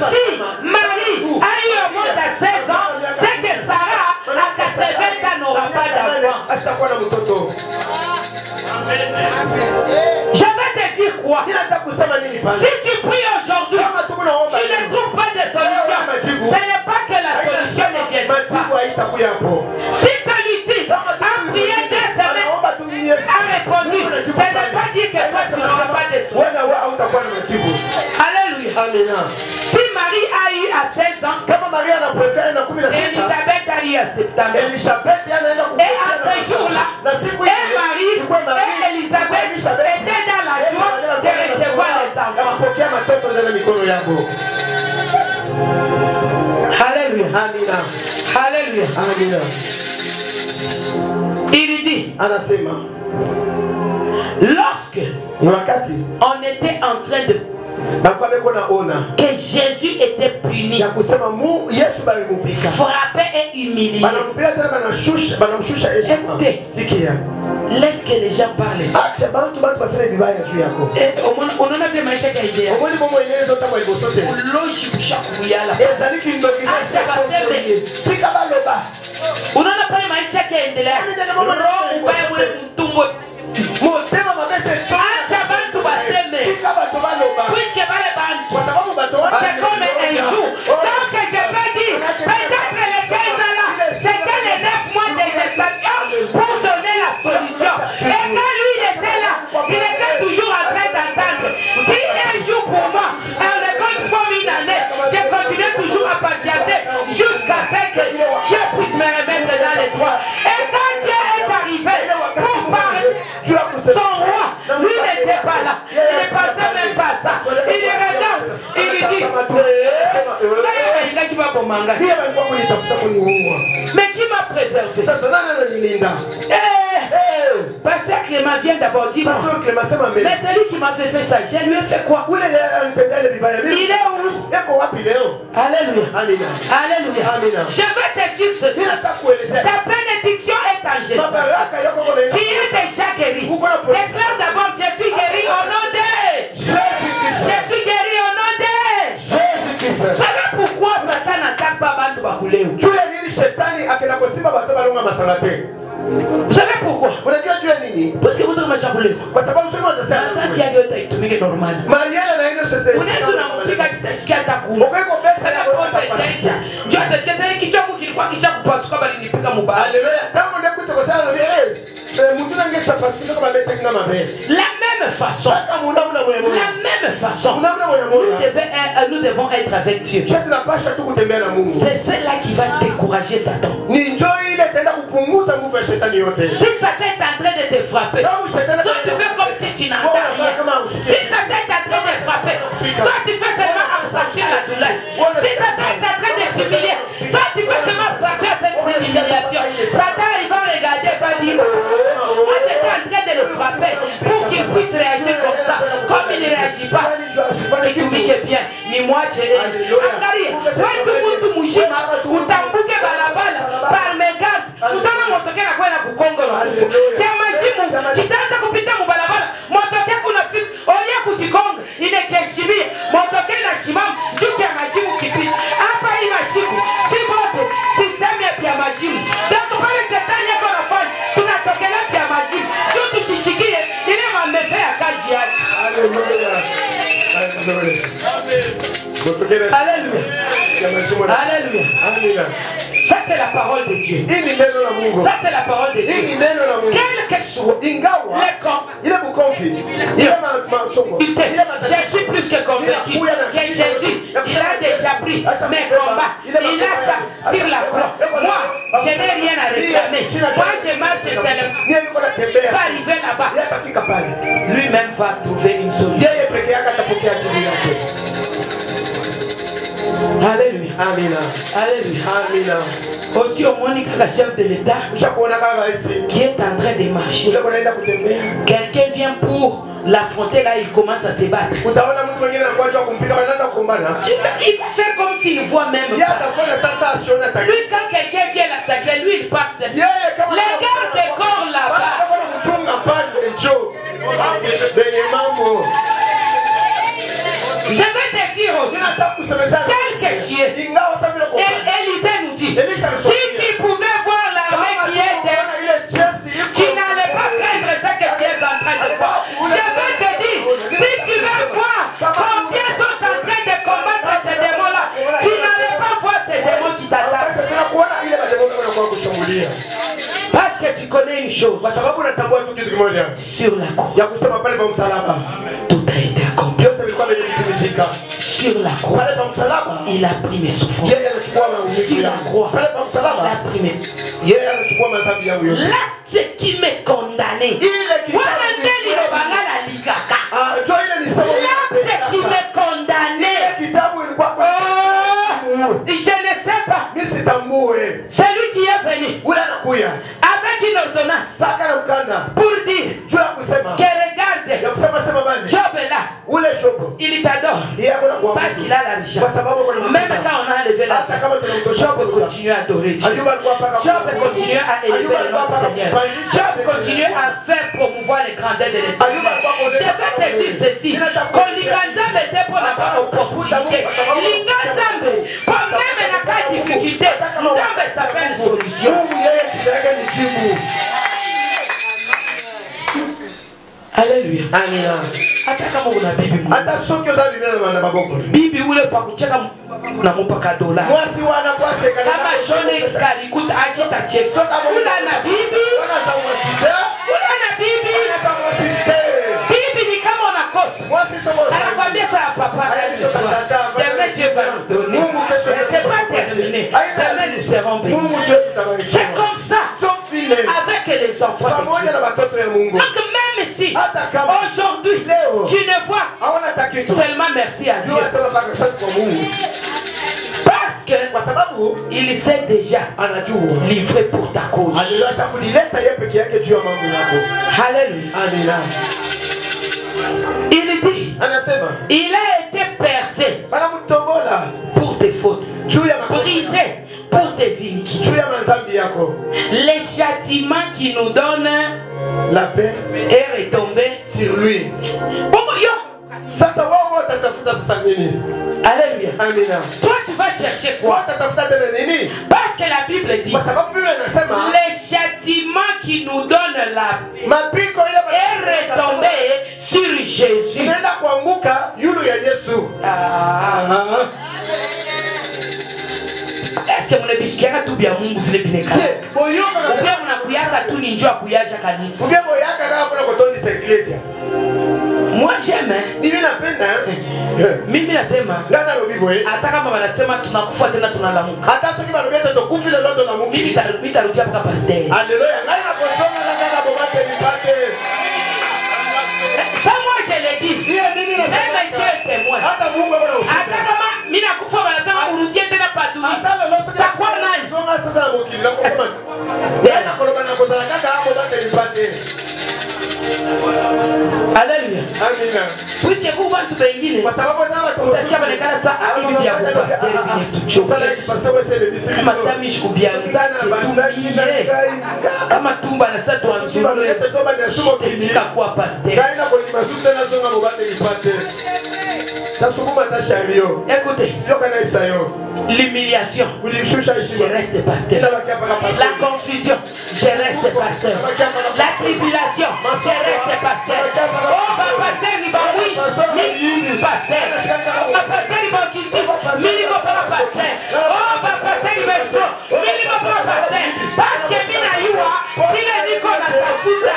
si Marie a eu au monde à 16 ans, c'est que Sarah à 80 ans n'aura pas d'enfant. Je vais te dire quoi? Si tu pries aujourd'hui, tu ne trouves pas de solution. Ce n'est pas que la solution ne vienne pas. Si celui-ci a prié 2 semaines, a répondu, ce n'est pas dire que toi tu n'auras pas de solution. Alléluia. Si Marie a eu à 16 ans, Elisabeth a eu à 70 ans. Et à ce jour-là, et Marie et Elisabeth étaient dans la joie de recevoir les enfants. Alléluia. Alléluia. Il dit, lorsque on était en train de que Jésus était puni, frappé et humilié. Écoutez, laisse que les gens parlent. C'est comme un jour. Donc je peux dire, peut-être les 15 ans là, c'était les 9 mois de gestation pour donner la solution. Et quand lui il était là, il était toujours en train d'attendre. Si un jour pour moi, on récolte comme une année, je continue toujours à patienter jusqu'à ce que Dieu puisse me remettre dans les droits. Et quand Dieu est arrivé pour parler, son roi, lui n'était pas là. Il ne pensait même pas à ça. Il regarde, il lui dit, mais qui m'a préservé? Pasteur Clément vient d'abord dire, mais c'est lui qui m'a fait ça. Je lui ai fait quoi? Il est où? Alléluia. Alléluia. Je veux te dire ceci. Ta bénédiction est en Jésus. Tu es déjà guéri. Déclare d'abord, je suis guéri au nom de Jésus. Je suis guéri au nom de Jésus. Vous savez pourquoi Satan n'attaque pas Bantu Bakuleu? Vous savez pourquoi? Parce que vous êtes machakulé. Sasa si yote itumike normal. Unaweza unampiga kitashika takumu. Ukaipotesha. Ndio atasema kichoko kilikuwa kisha kupasuka bali nipiga mubaya. Haleluya. Kama ndio kusema la même façon, nous devons être avec Dieu. C'est celle-là qui va décourager Satan. Si Satan est en train de te frapper, toi tu fais comme si tu n'entends rien. Si Satan est en train de frapper, toi tu fais seulement ressentir la douleur. Si Satan est en train de t'humilier, toi tu fais seulement partir cette humiliation. Satan il va regarder et va dire, moi j'étais en train de le frapper pour qu'il puisse réagir comme ça. Comme il ne réagit pas, il dit que bien, ni moi tu es. Angalia, toi tout le monde mouchima, utambuke balabala, par mes gants, utaona motoke na kwenda kukongola. Kama jimu, kitaanza kupita mubalabala, motoke kuna fit, olia kujikonga, inekeshimia, motoke na simama, juke ya majimu kipita. Hapa hii majimu, si moto, sistemi ya majimu. Sasa pale shetani yako anafanya, tunatokelea ya majimu. Tutu chishikie, ile mamepea kazi yake. Alléluia. Alléluia. Ça c'est la parole de Dieu. Ça c'est la parole de Dieu. Quel que soit les camps, je suis plus que convaincu que Jésus, il a déjà pris mes combats. Il a ça sur la croix. Moi, je n'ai rien à réclamer. Moi, je marche seulement. Va arriver là-bas. Lui-même va trouver une solution. Alléluia. Amen. Alléluia. Amen. Aussi au moins le chef de l'État qui est en train de marcher. Quelqu'un vient pour l'affronter, là il commence à se battre. Il va faire comme s'il voit même pas. Lui quand quelqu'un vient l'attaquer, lui il passe. Les gardes des corps là-bas. Je vais te dire aussi, tel que tu es, Élisée nous dit, si tu pouvais voir l'armée qui est derrière, tu n'allais pas craindre ce que tu es en train de voir. Je vais te dire, si tu veux voir combien sont en train de combattre ces démons-là, tu n'allais pas voir ces démons qui t'attaquent. Parce que tu connais une chose, sur la croix, tout a été accompli. Sur la croix, il a pris mes souffrances. Sur la croix, il a pris mes... L'acte qui m'est condamné. L'acte qui m'est condamné. Je ne sais pas. C'est lui qui est venu avec une ordonnance pour dire que regarde, Job est là. Il t'adore parce qu'il a l'argent. Même quand on a enlevé l'argent, Job continue à adorer Dieu. Job continue à élever notre Seigneur. Job continue à faire promouvoir les grandeurs de l'Éternel. Je vais te dire ceci. Quand l'Iganzam était pour la bonne opportunité, l'Iganzam, pour même la difficulté, l'Iganzam s'appelle solution. Alléluia. Amen. Hata kama una bibi, hata soki oza biblia na maboko, bibi ule pa kucheka na mpaka dola, mwasi wana kwa seka kama shone iskari kuta ashita check, una na bibi, una za mwasite, una na bibi, una za mwasite, bibi ni kama unakosa, mwasi somo, anakuambia saa papa, demain Dieu va nous donner, c'est pas terminé, demain nous serons bénis. C'est comme ça avec les enfants de Dieu. Donc même si aujourd'hui tu ne vois seulement merci à Dieu, parce qu'il s'est déjà livré pour ta cause. Alléluia. Il dit, il a été percé pour tes fautes, brisé pour tes iniquités. Les châtiments qui nous donnent la paix est retombé sur lui. Alléluia. Toi tu vas chercher quoi? Parce que la Bible dit, les châtiments qui nous donnent la paix est retombé sur Jésus. Est-ce que mon ebishikaka tout bien Mungu vile vile kama? Ou bien unakuyaka tu ni njoo kuyaja kanisa? Moi j'aime. Mimi nasema. Hata kama wanasema tunakufa tena tunalamuka. Hata soki balobeta tokufi lelo tunalamuka. Mimi tarudia paka pasteur. Alléluia. Ngai na kosoma na ngana bomate nipate. Ça moi je l'ai dit. Même Dieu est témoin. Hata Mungu bwana ushika. Hata kama mimi nakufa wanasema urudie tena paduni. Takuwa nani? Zonga sasa mokili. Ngai na koloba na kozala kaka hapo bate nipate. Alléluia. Amen. Puisque vous watu wengine utasikia balekana saa hivi vya kupasteri vile tuchoke kama tamishi kubianzake tumie kama tumba na saa tuanzurule shitetika kuwa pasteri. Écoutez, l'humiliation, je reste pasteur. La confusion, je reste pasteur. La tribulation, je reste pasteur. Oh, ma pasteur, il va oui, pasteur. Ma pasteur, il va quitter, minimum papa pasteur. Oh papa Seigneur, minimum papa pasteur. Parce que mina yua, il est dit qu'on a sa fouta.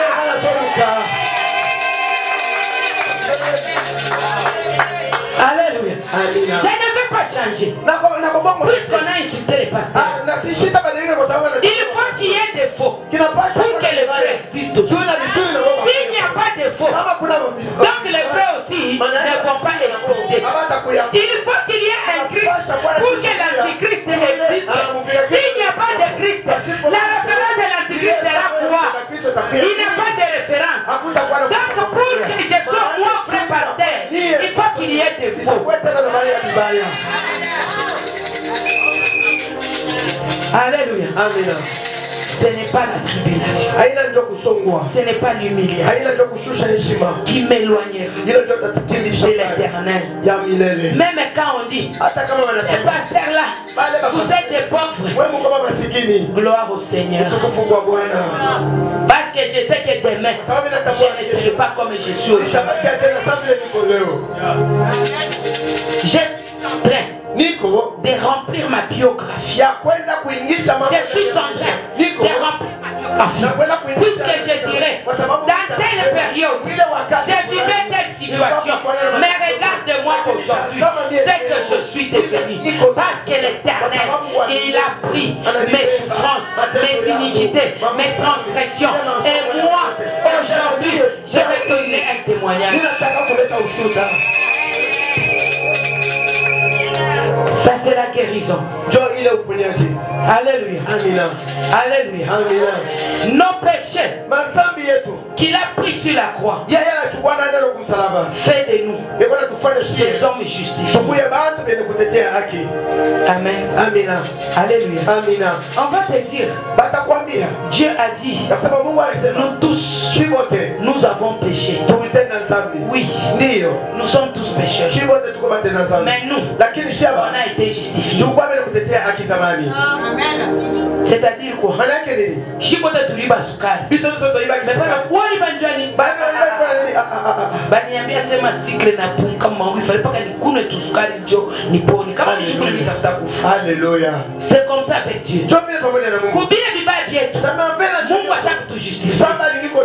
Alléluia. Je ne veux pas changer. Puisqu'on a insulté les pasteurs, il faut qu'il y ait des faux pour que les vrais existent aussi. S'il n'y a pas de faux, donc les vrais aussi ne vont pas exister. Il faut qu'il y ait un Christ pour que l'antichrist existe. S'il n'y a pas de Christ, la référence de l'antichrist sera quoi? Il n'y a pas de référence. Donc pour que je sois moi frère pasteur, il faut qu'il y ait des faux. Alléluia. Amen. Ce n'est pas la tribulation. Ce n'est pas l'humiliation qui m'éloignera de l'éternel. Même quand on dit, ces pasteurs-là, vous êtes des pauvres. Gloire au Seigneur. Parce que je sais que demain, je ne serai pas comme je suis aujourd'hui. Je suis en train de remplir ma biographie. Je suis en train de remplir ma biographie. Puisque je dirais, dans telle période, je vivais telle situation. Mais regarde-moi aujourd'hui, c'est que je suis devenu. Parce que l'Éternel, il a pris mes souffrances, mes iniquités, mes transgressions. Et moi, aujourd'hui, je vais donner un témoignage. Ça c'est la guérison. Alléluia. Alléluia. Nos péchés qu'il a pris sur la croix fait de nous des hommes justifiés. Amen. Alléluia. On va te dire, Dieu a dit, nous tous, nous avons péché. Oui, nous sommes tous pécheurs. Mais nous, on a été justifiés. C'est-à-dire quoi? C'est comme ça avec Dieu.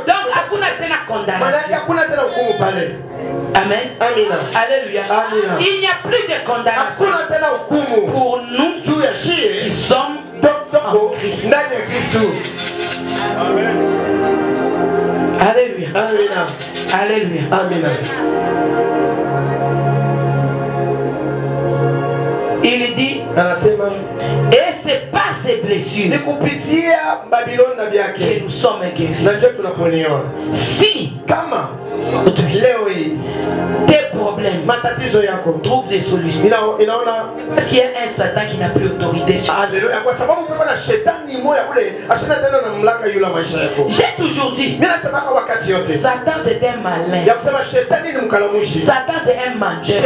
Donc hakuna tena condamnation. Amen. Alléluia. Il n'y a plus de condamnation pour nous qui sommes en Christ. Alléluia. Alléluia. Il dit, et c'est pas ces blessures que nous sommes guéris. Si tes problèmes trouvent des solutions, parce qu'il y a un Satan qui n'a plus autorité sur toi. J'ai toujours dit, Satan c'est un malin. Satan c'est un menteur.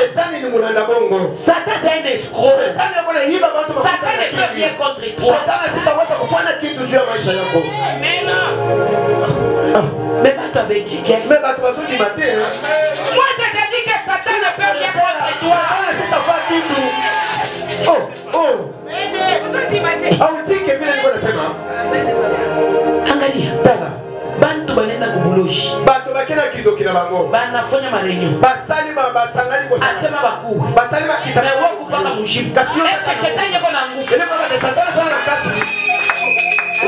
Satan c'est un escroc. Satan ne peut rien contre toi. Mais pas toi, Bétique. Moi, je te dis que Satan ne peut rien contre toi. Angalia. Bantu banenda kubuloshi. Banafanya marenyo. Asema bakuu. Na wako paka mushimu. Esa shetani yako na nguvu.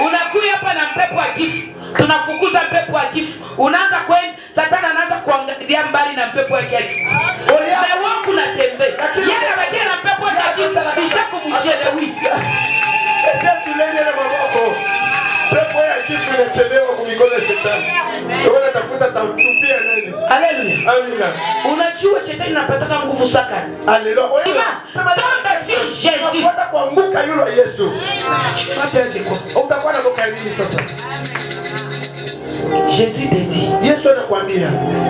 Unakuja hapa na mpepo wa kifo. Tunafukuza mpepo wa kifo. Unaanza kwenda, Satani anaanza kuangalia mbali na mpepo wa kifo. Na wako unatembea. Yeye anabakia na mpepo wa kifo. Bisha kumchelewi. Alléluia. Unajua shetani anapata nguvu sana. Alléluia. Tombe sur Jésus. Utakuwa na boka nini sasa? Jésus te dit,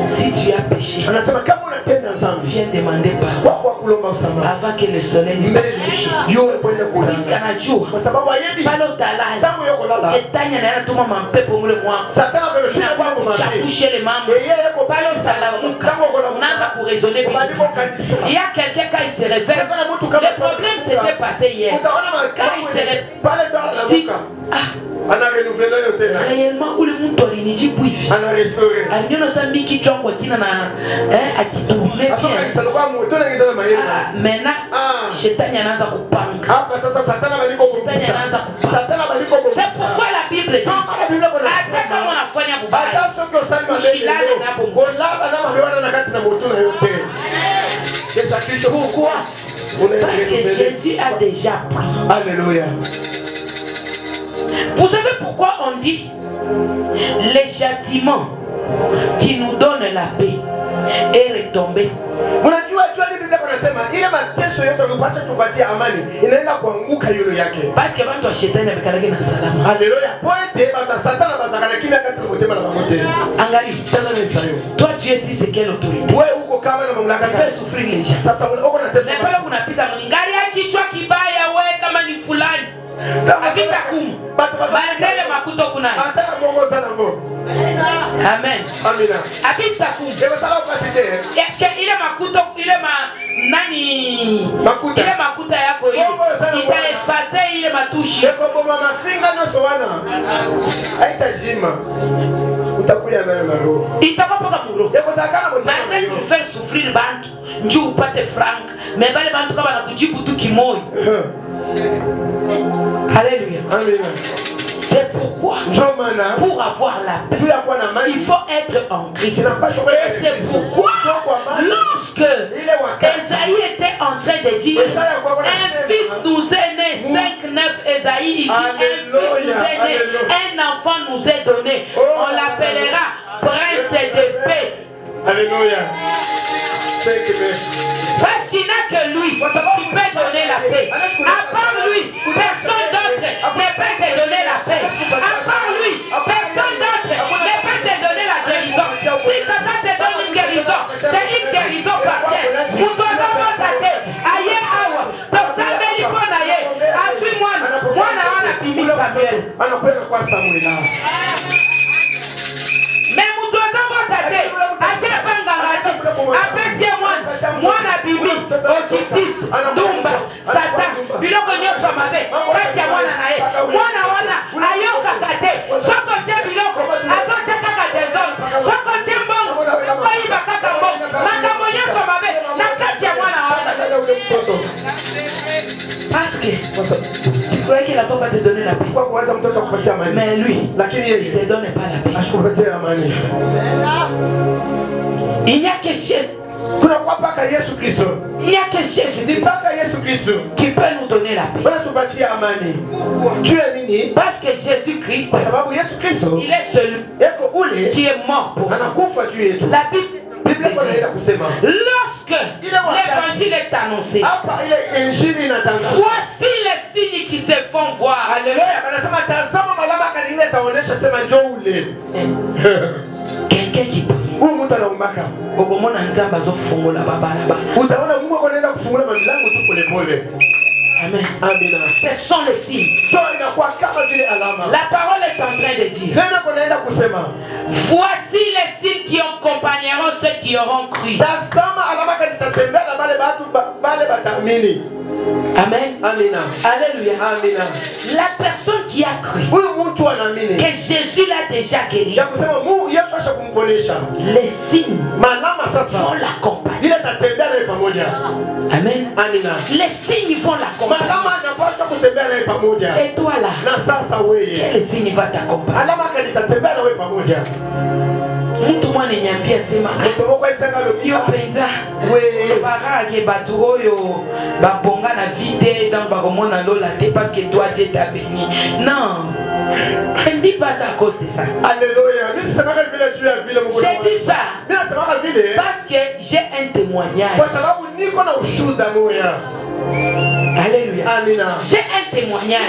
si tu as péché, viens demander pardon avant que le soleil ne se couche. Il y a quelqu'un quand il se réveille, le problème s'était passé hier. Quand il se réveille, réellement où le monde tourne dit oui. Alors nous sommes mis qui changent qui n'a qui tourne bien. Maintenant, Satan y en a un coupang. C'est pourquoi la Bible dit. Pourquoi? Parce que Jésus a déjà pris. Alléluia. Vous savez pourquoi on dit les châtiments qui nous donnent la paix est retombé? Parce que quand tu achètes un bécalage na salama. Alléluia. Toi tu es si c'est quelle autorité? Tu fais souffrir les gens. C'est pas là qu'on a pris ta moni. Gari ya kichwa kibaya we kama ni fulani. Akita kumu. Balekele makuto kuna. Amen. Amina. Akita kumu. Ile makuto ile nani makuta. Ile makuta yako ile itaefase ile matushi. Ekoboma mafinga no sowana. Aitajima. Utakuya nayo na roho. Itakopoka muro. Baada tu faire souffrir bantu, ndio upate franc. Mais bale bantu kama nakujibu tu kimoyo. Alléluia. Amen. C'est pourquoi, pour avoir la paix, il faut être en Christ. Et c'est pourquoi, lorsque Esaïe était en train de dire, un fils nous est né, 5-9 Esaïe, il dit, un fils nous est né, un enfant nous est donné, on l'appellera prince de paix. Alléluia. Parce qu'il n'a que lui qui peut donner la paix. À part lui, personne d'autre ne peut te donner la paix. À part lui, personne d'autre ne peut te donner la guérison. Si Satan te donne une guérison, c'est une guérison partielle. Vous devez voir ta tête. Aïe, awa. Donc ça me dit qu'on aille. Suis-moi, moi, on a pimi Samuel. Mais vous devez voir ta tête. Moi na bibi okitiste dumba satan biloko nyonso mabe kati ya mwana na ye mwana wana ayokaka te soko tie biloko azotia kaka désordre soko tie mbongo okoyiba kaka mbongo makambo nyonso mabe na kati ya mwana wana. Parce que tu croyais que la femme va te donner la paix, mais lui il ne te donne pas la paix. Il n'y a que Jésus. Il n'y a que Jésus qui peut nous donner la paix. Parce que Jésus-Christ, il est celui qui est mort pour nous. La Bible lorsque l'évangile est annoncé, voici les signes qui se font voir. Quelqu'un qui prie. Amen. Ce sont les signes. La parole est en train de dire, voici les signes qui accompagneront ceux qui auront cru. Amen. Alléluia. La personne qui a cru que Jésus l'a déjà guéri, les signes vont l'accompagner. Amen. Les signes vont l'accompagner. Et toi là, quel signe va t'accompagner? Mtu mwana nyambia sema yo penza para ke batu oyo babonga na vide dans bakomona lola te parce que toi Dieu t'a béni. Non, je ne dis pas ça à cause de ça. Alléluia. J'ai dit ça parce que j'ai un témoignage. Alléluia. J'ai un témoignage.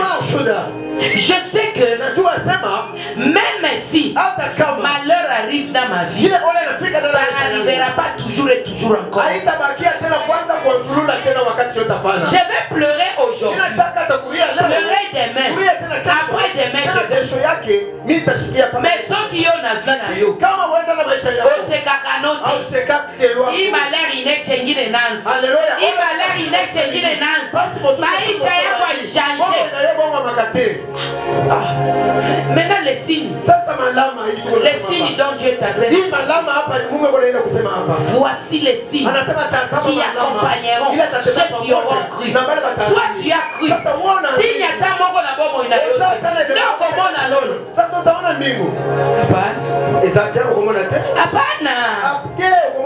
Je sais que même si malheur arrive dans ma vie, ça n'arrivera pas toujours et toujours encore. Je vais pleurer aujourd'hui, pleurer demain, après demain je vais. Mais ceux qui ont la vie, il m'a l'air inexcellent de Nance. Il m'a l'air inexcellent de Nance. Maïcha yako changer. Maintenant les signes. Les signes dont Dieu t'adresse. Voici les signes qui accompagneront ceux qui auront cru. Toi tu as cru. Signe à ta moko na bomo ina yote. Ndio komona lolo. Hapana.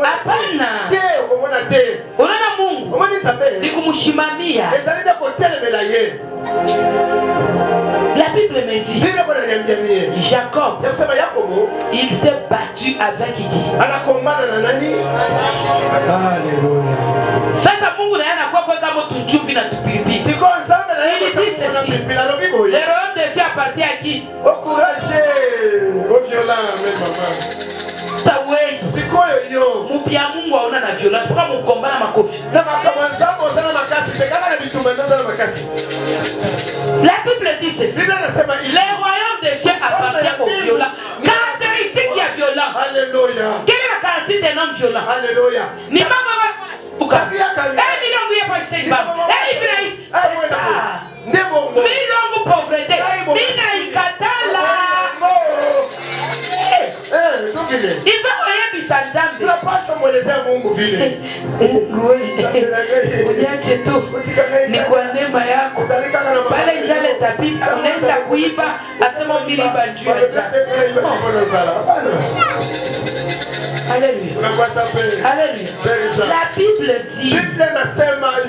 Hapana. Unaona Mungu ni kumshimamia. La Bible me dit Jacob, il s'est battu avec qui? Sasa Mungu na yana kwa kama tuchuvi na tupilipili. Il dit ceci. Le royaume de Dieu appartient à qui? Au courageux, au violent, même maman. Mupia Mungu hauna na violence. Pourquoi mon combat na makofi? La Bible dit ceci. Le royaume de Dieu appartient aux violents. Caractéristique qui est violent. Alléluia. Quelle est la caractéristique d'un homme violent? Alléluia. Ni mama buka. Milongo pauvreté. Mina ikatala. Il va rien du Sandambe. Tu n'as pas choisi Mungu vile. Uniache tu. Ni kwa neema yako. Pale njale tapita unaenda kuiba asema mbili banjua jana. Alléluia. Alléluia. La Bible dit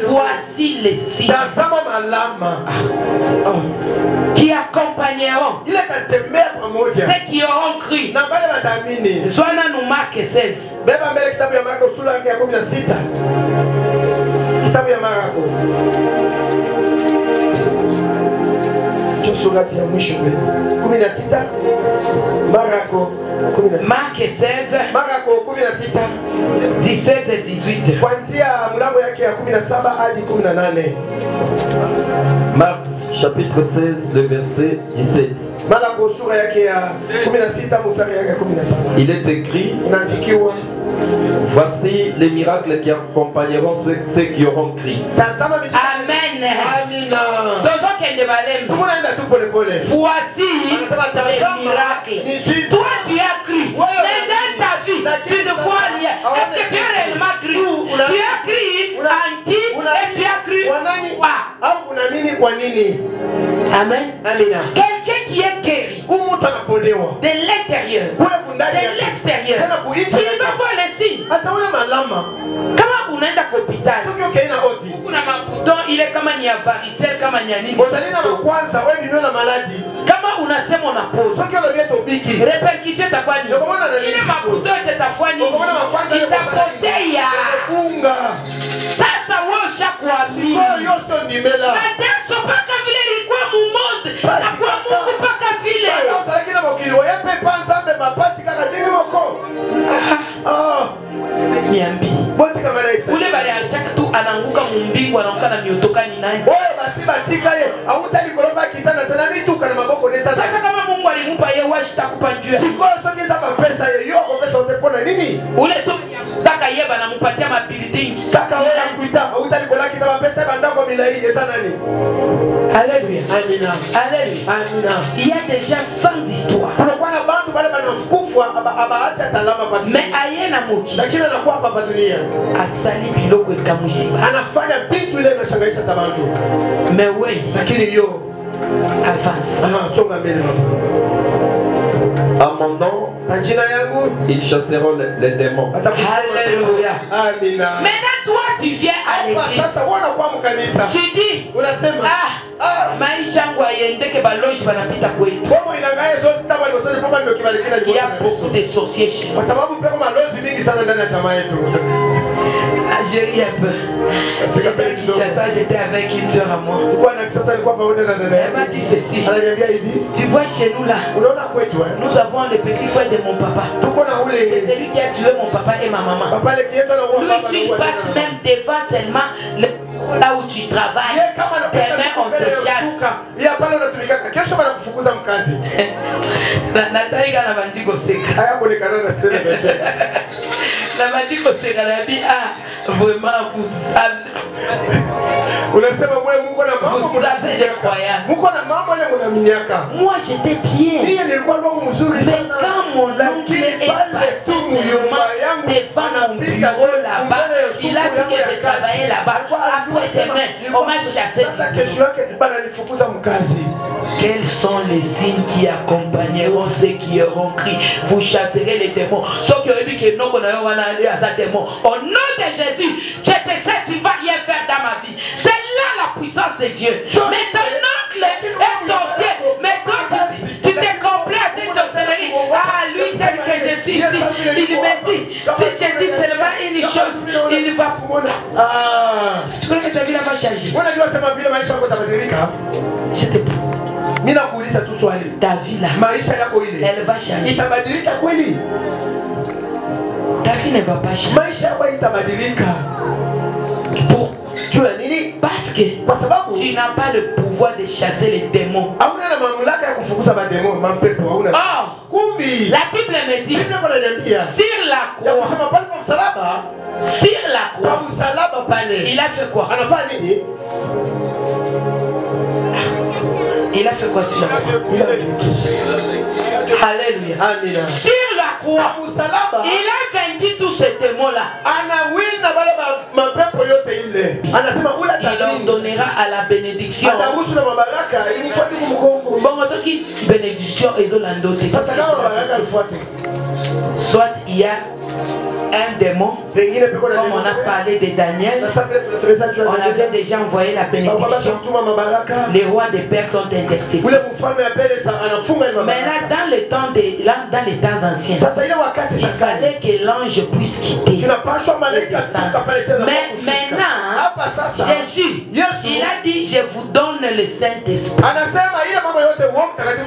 voici les signes qui accompagneront ceux qui auront cru. Joana nous marque 16. Marc 16 17 et 18. Marc chapitre 16 le verset 17. Il est écrit: voici les miracles qui accompagneront ceux qui auront cru. Amen. Voici les miracles. Toi tu as cru. Mais dans ta vie, tu ne vois rien. Est-ce que tu as réellement cru? Tu as cru en qui et tu as cru quoi? Amen. Quelqu'un qui est guéri de l'intérieur, de l'extérieur, il va voir les signes. Kama unaenda kwa hospitali, kuna mabuton ile kama ni ya varicelle kama ni nini. Kama unasema unapoza, repercussion itakuwa ni ile mabuton itafanya nini? Itapotea. Sasa wewe ushakuamini. Mateso paka vile ilikuwa mumonde, na kwa Mungu paka vile. Niambi. Ule bale achaka tu ananguka mumbingu anaanguka na miotoka ni nani? Sasa kama Mungu alimupa yeye washitakupa njia. Ule tu taka yeye banamupatia mabuilding. Alléluia. Alléluia. Il y a déjà 100 histoires. Mais aye na moki. Asali biloko ekamwisiba. Mais oui. Avance. À mon nom, ils chasseront les démons. Alléluia. Maintenant toi tu viens à l'église. Tu dis, maisha yangu aiendeke baloji banapita kwetu. Il y a beaucoup de sorciers chez nous. J'ai ri un peu. Ça, j'étais avec une soeur à moi. Elle m'a dit ceci. Tu vois chez nous là, nous avons le petit frère de mon papa. C'est celui qui a tué mon papa et ma maman. Lui, il passe même devant seulement là où tu travailles. Demain, on te chasse. Nathalie, elle m'a dit que c'est vraiment, vous savez. Vous avez des croyances. Moi j'étais bien. Mais quand mon oncle est passé seulement devant mon bureau là-bas, il a dit que je travaillais là-bas. Après semaine, on m'a chassé. Quels sont les signes qui accompagneront ceux qui auront crié? Vous chasserez les démons. Ceux qui auraient dit que non, on allait à ça démon. Au nom de Jésus, je te sais, tu ne vas rien faire dans ma vie. C'est là la puissance de Dieu. Mais ton oncle est sorcier. Mais toi, tu te complais à cette sorcellerie. Ah, lui, c'est que je suis ici. Il me dit, si je dis seulement une chose, il va pour moi. Ah. Ta vie va changer. Je te prie. Ta vie là, elle va changer. Ta vie ne va pas changer. Pour parce que tu n'as pas le pouvoir de chasser les démons. Or, la Bible me dit sur la croix, il a fait quoi? Il a fait quoi sur la croix? Alléluia. Sur la croix, il a vaincu tous ces démons-là. Il ordonnera à la bénédiction. Bon, qui bénédiction et de l'andoté. Soit il y a un démon, comme on a parlé de Daniel, on avait déjà envoyé la bénédiction. Les rois des Pères sont intercédés. Mais là, dans les temps anciens, il fallait que l'ange puisse quitter. Mais maintenant, Jésus, il a dit, je vous donne le Saint-Esprit.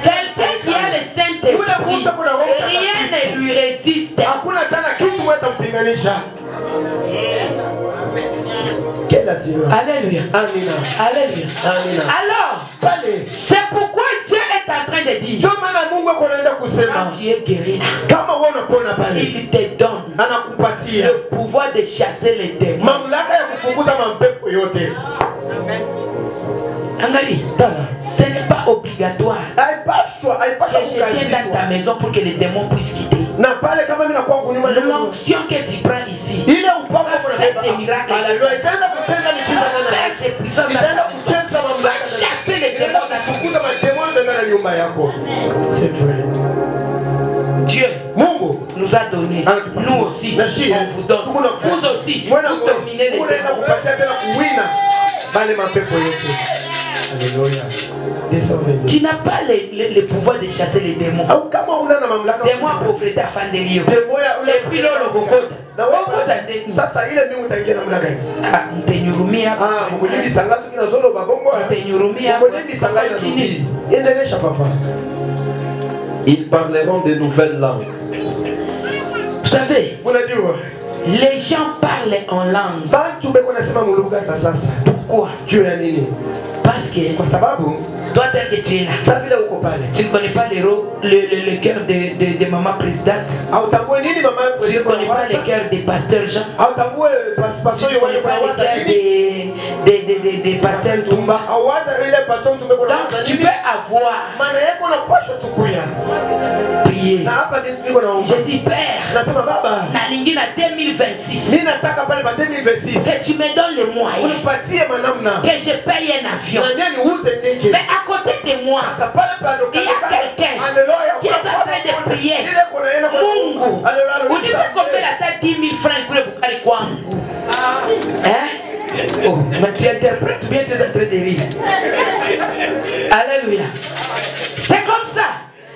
Quelqu'un qui a le Saint-Esprit, rien ne lui résiste. Quelle assurance. Alléluia. Amina. Alléluia. Amina. Alors, c'est pourquoi Dieu est en train de dire, quand tu es guéri, il te donne le pouvoir de chasser les démons. Angali, ce n'est pas obligatoire que je vienne dans ta maison pour que les démons puissent quitter. L'onction que tu prends ici va faire des miracles, va faire des puissances, va chasser les démons. C'est vrai. Dieu nous a donné, nous aussi, on vous donne, vous aussi, vous dominez les démons. Tu n'as pas le pouvoir de chasser les démons. Des mois pauvreté à fin de lieu. Et puis là, le bokota. Ils parleront de nouvelles langues. Vous savez, les gens parlent en langue. Pourquoi? Parce que toi tel que tu es là, tu ne connais pas le cœur de maman présidente. Tu ne connais pas le cœur des pasteurs Jean. Tu ne connais pas le cœur des pasteurs Toumba. Donc tu peux avoir prié. Je dis Père, Nalingi na 2026, que tu me donnes les moyens, que je paye un avion. Mais à côté de moi, il y a quelqu'un qui est en train de prier. Mungu, vous dites combien la tête 10 000 francs pour le Bukari Kwangu. Hein? Oh, mais tu interprètes bien, tu es en train de rire. Alléluia. C'est comme ça.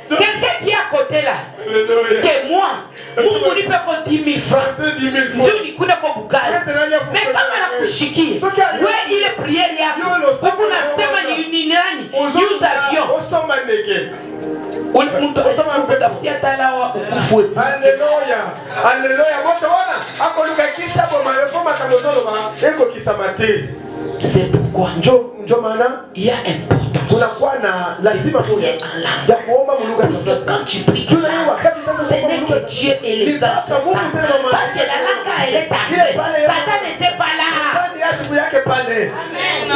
Quelqu'un qui a côté là. Que moi, Mungu nipe kwa 10 000 francs. Ndio nikuna kwa Bugala. Mais kama nakushikia, wewe ile prière yako, huko nasema ni nani? Use avion. Osoma ndege. Mtu osoma mtafutia talawa ukufwe. Haleluya. Haleluya. Moto wana hapo lukakisha kwa marefoma kamozolo ba eko kisamate. C'est pourquoi njo maana il y a important. Kunakuwa na lazima ya kuomba Mungu sasa. Quand tu pries, ce n'est que Dieu et les anges. Parce que la langue elle est arrivée. Satan n'était pas là. Amen.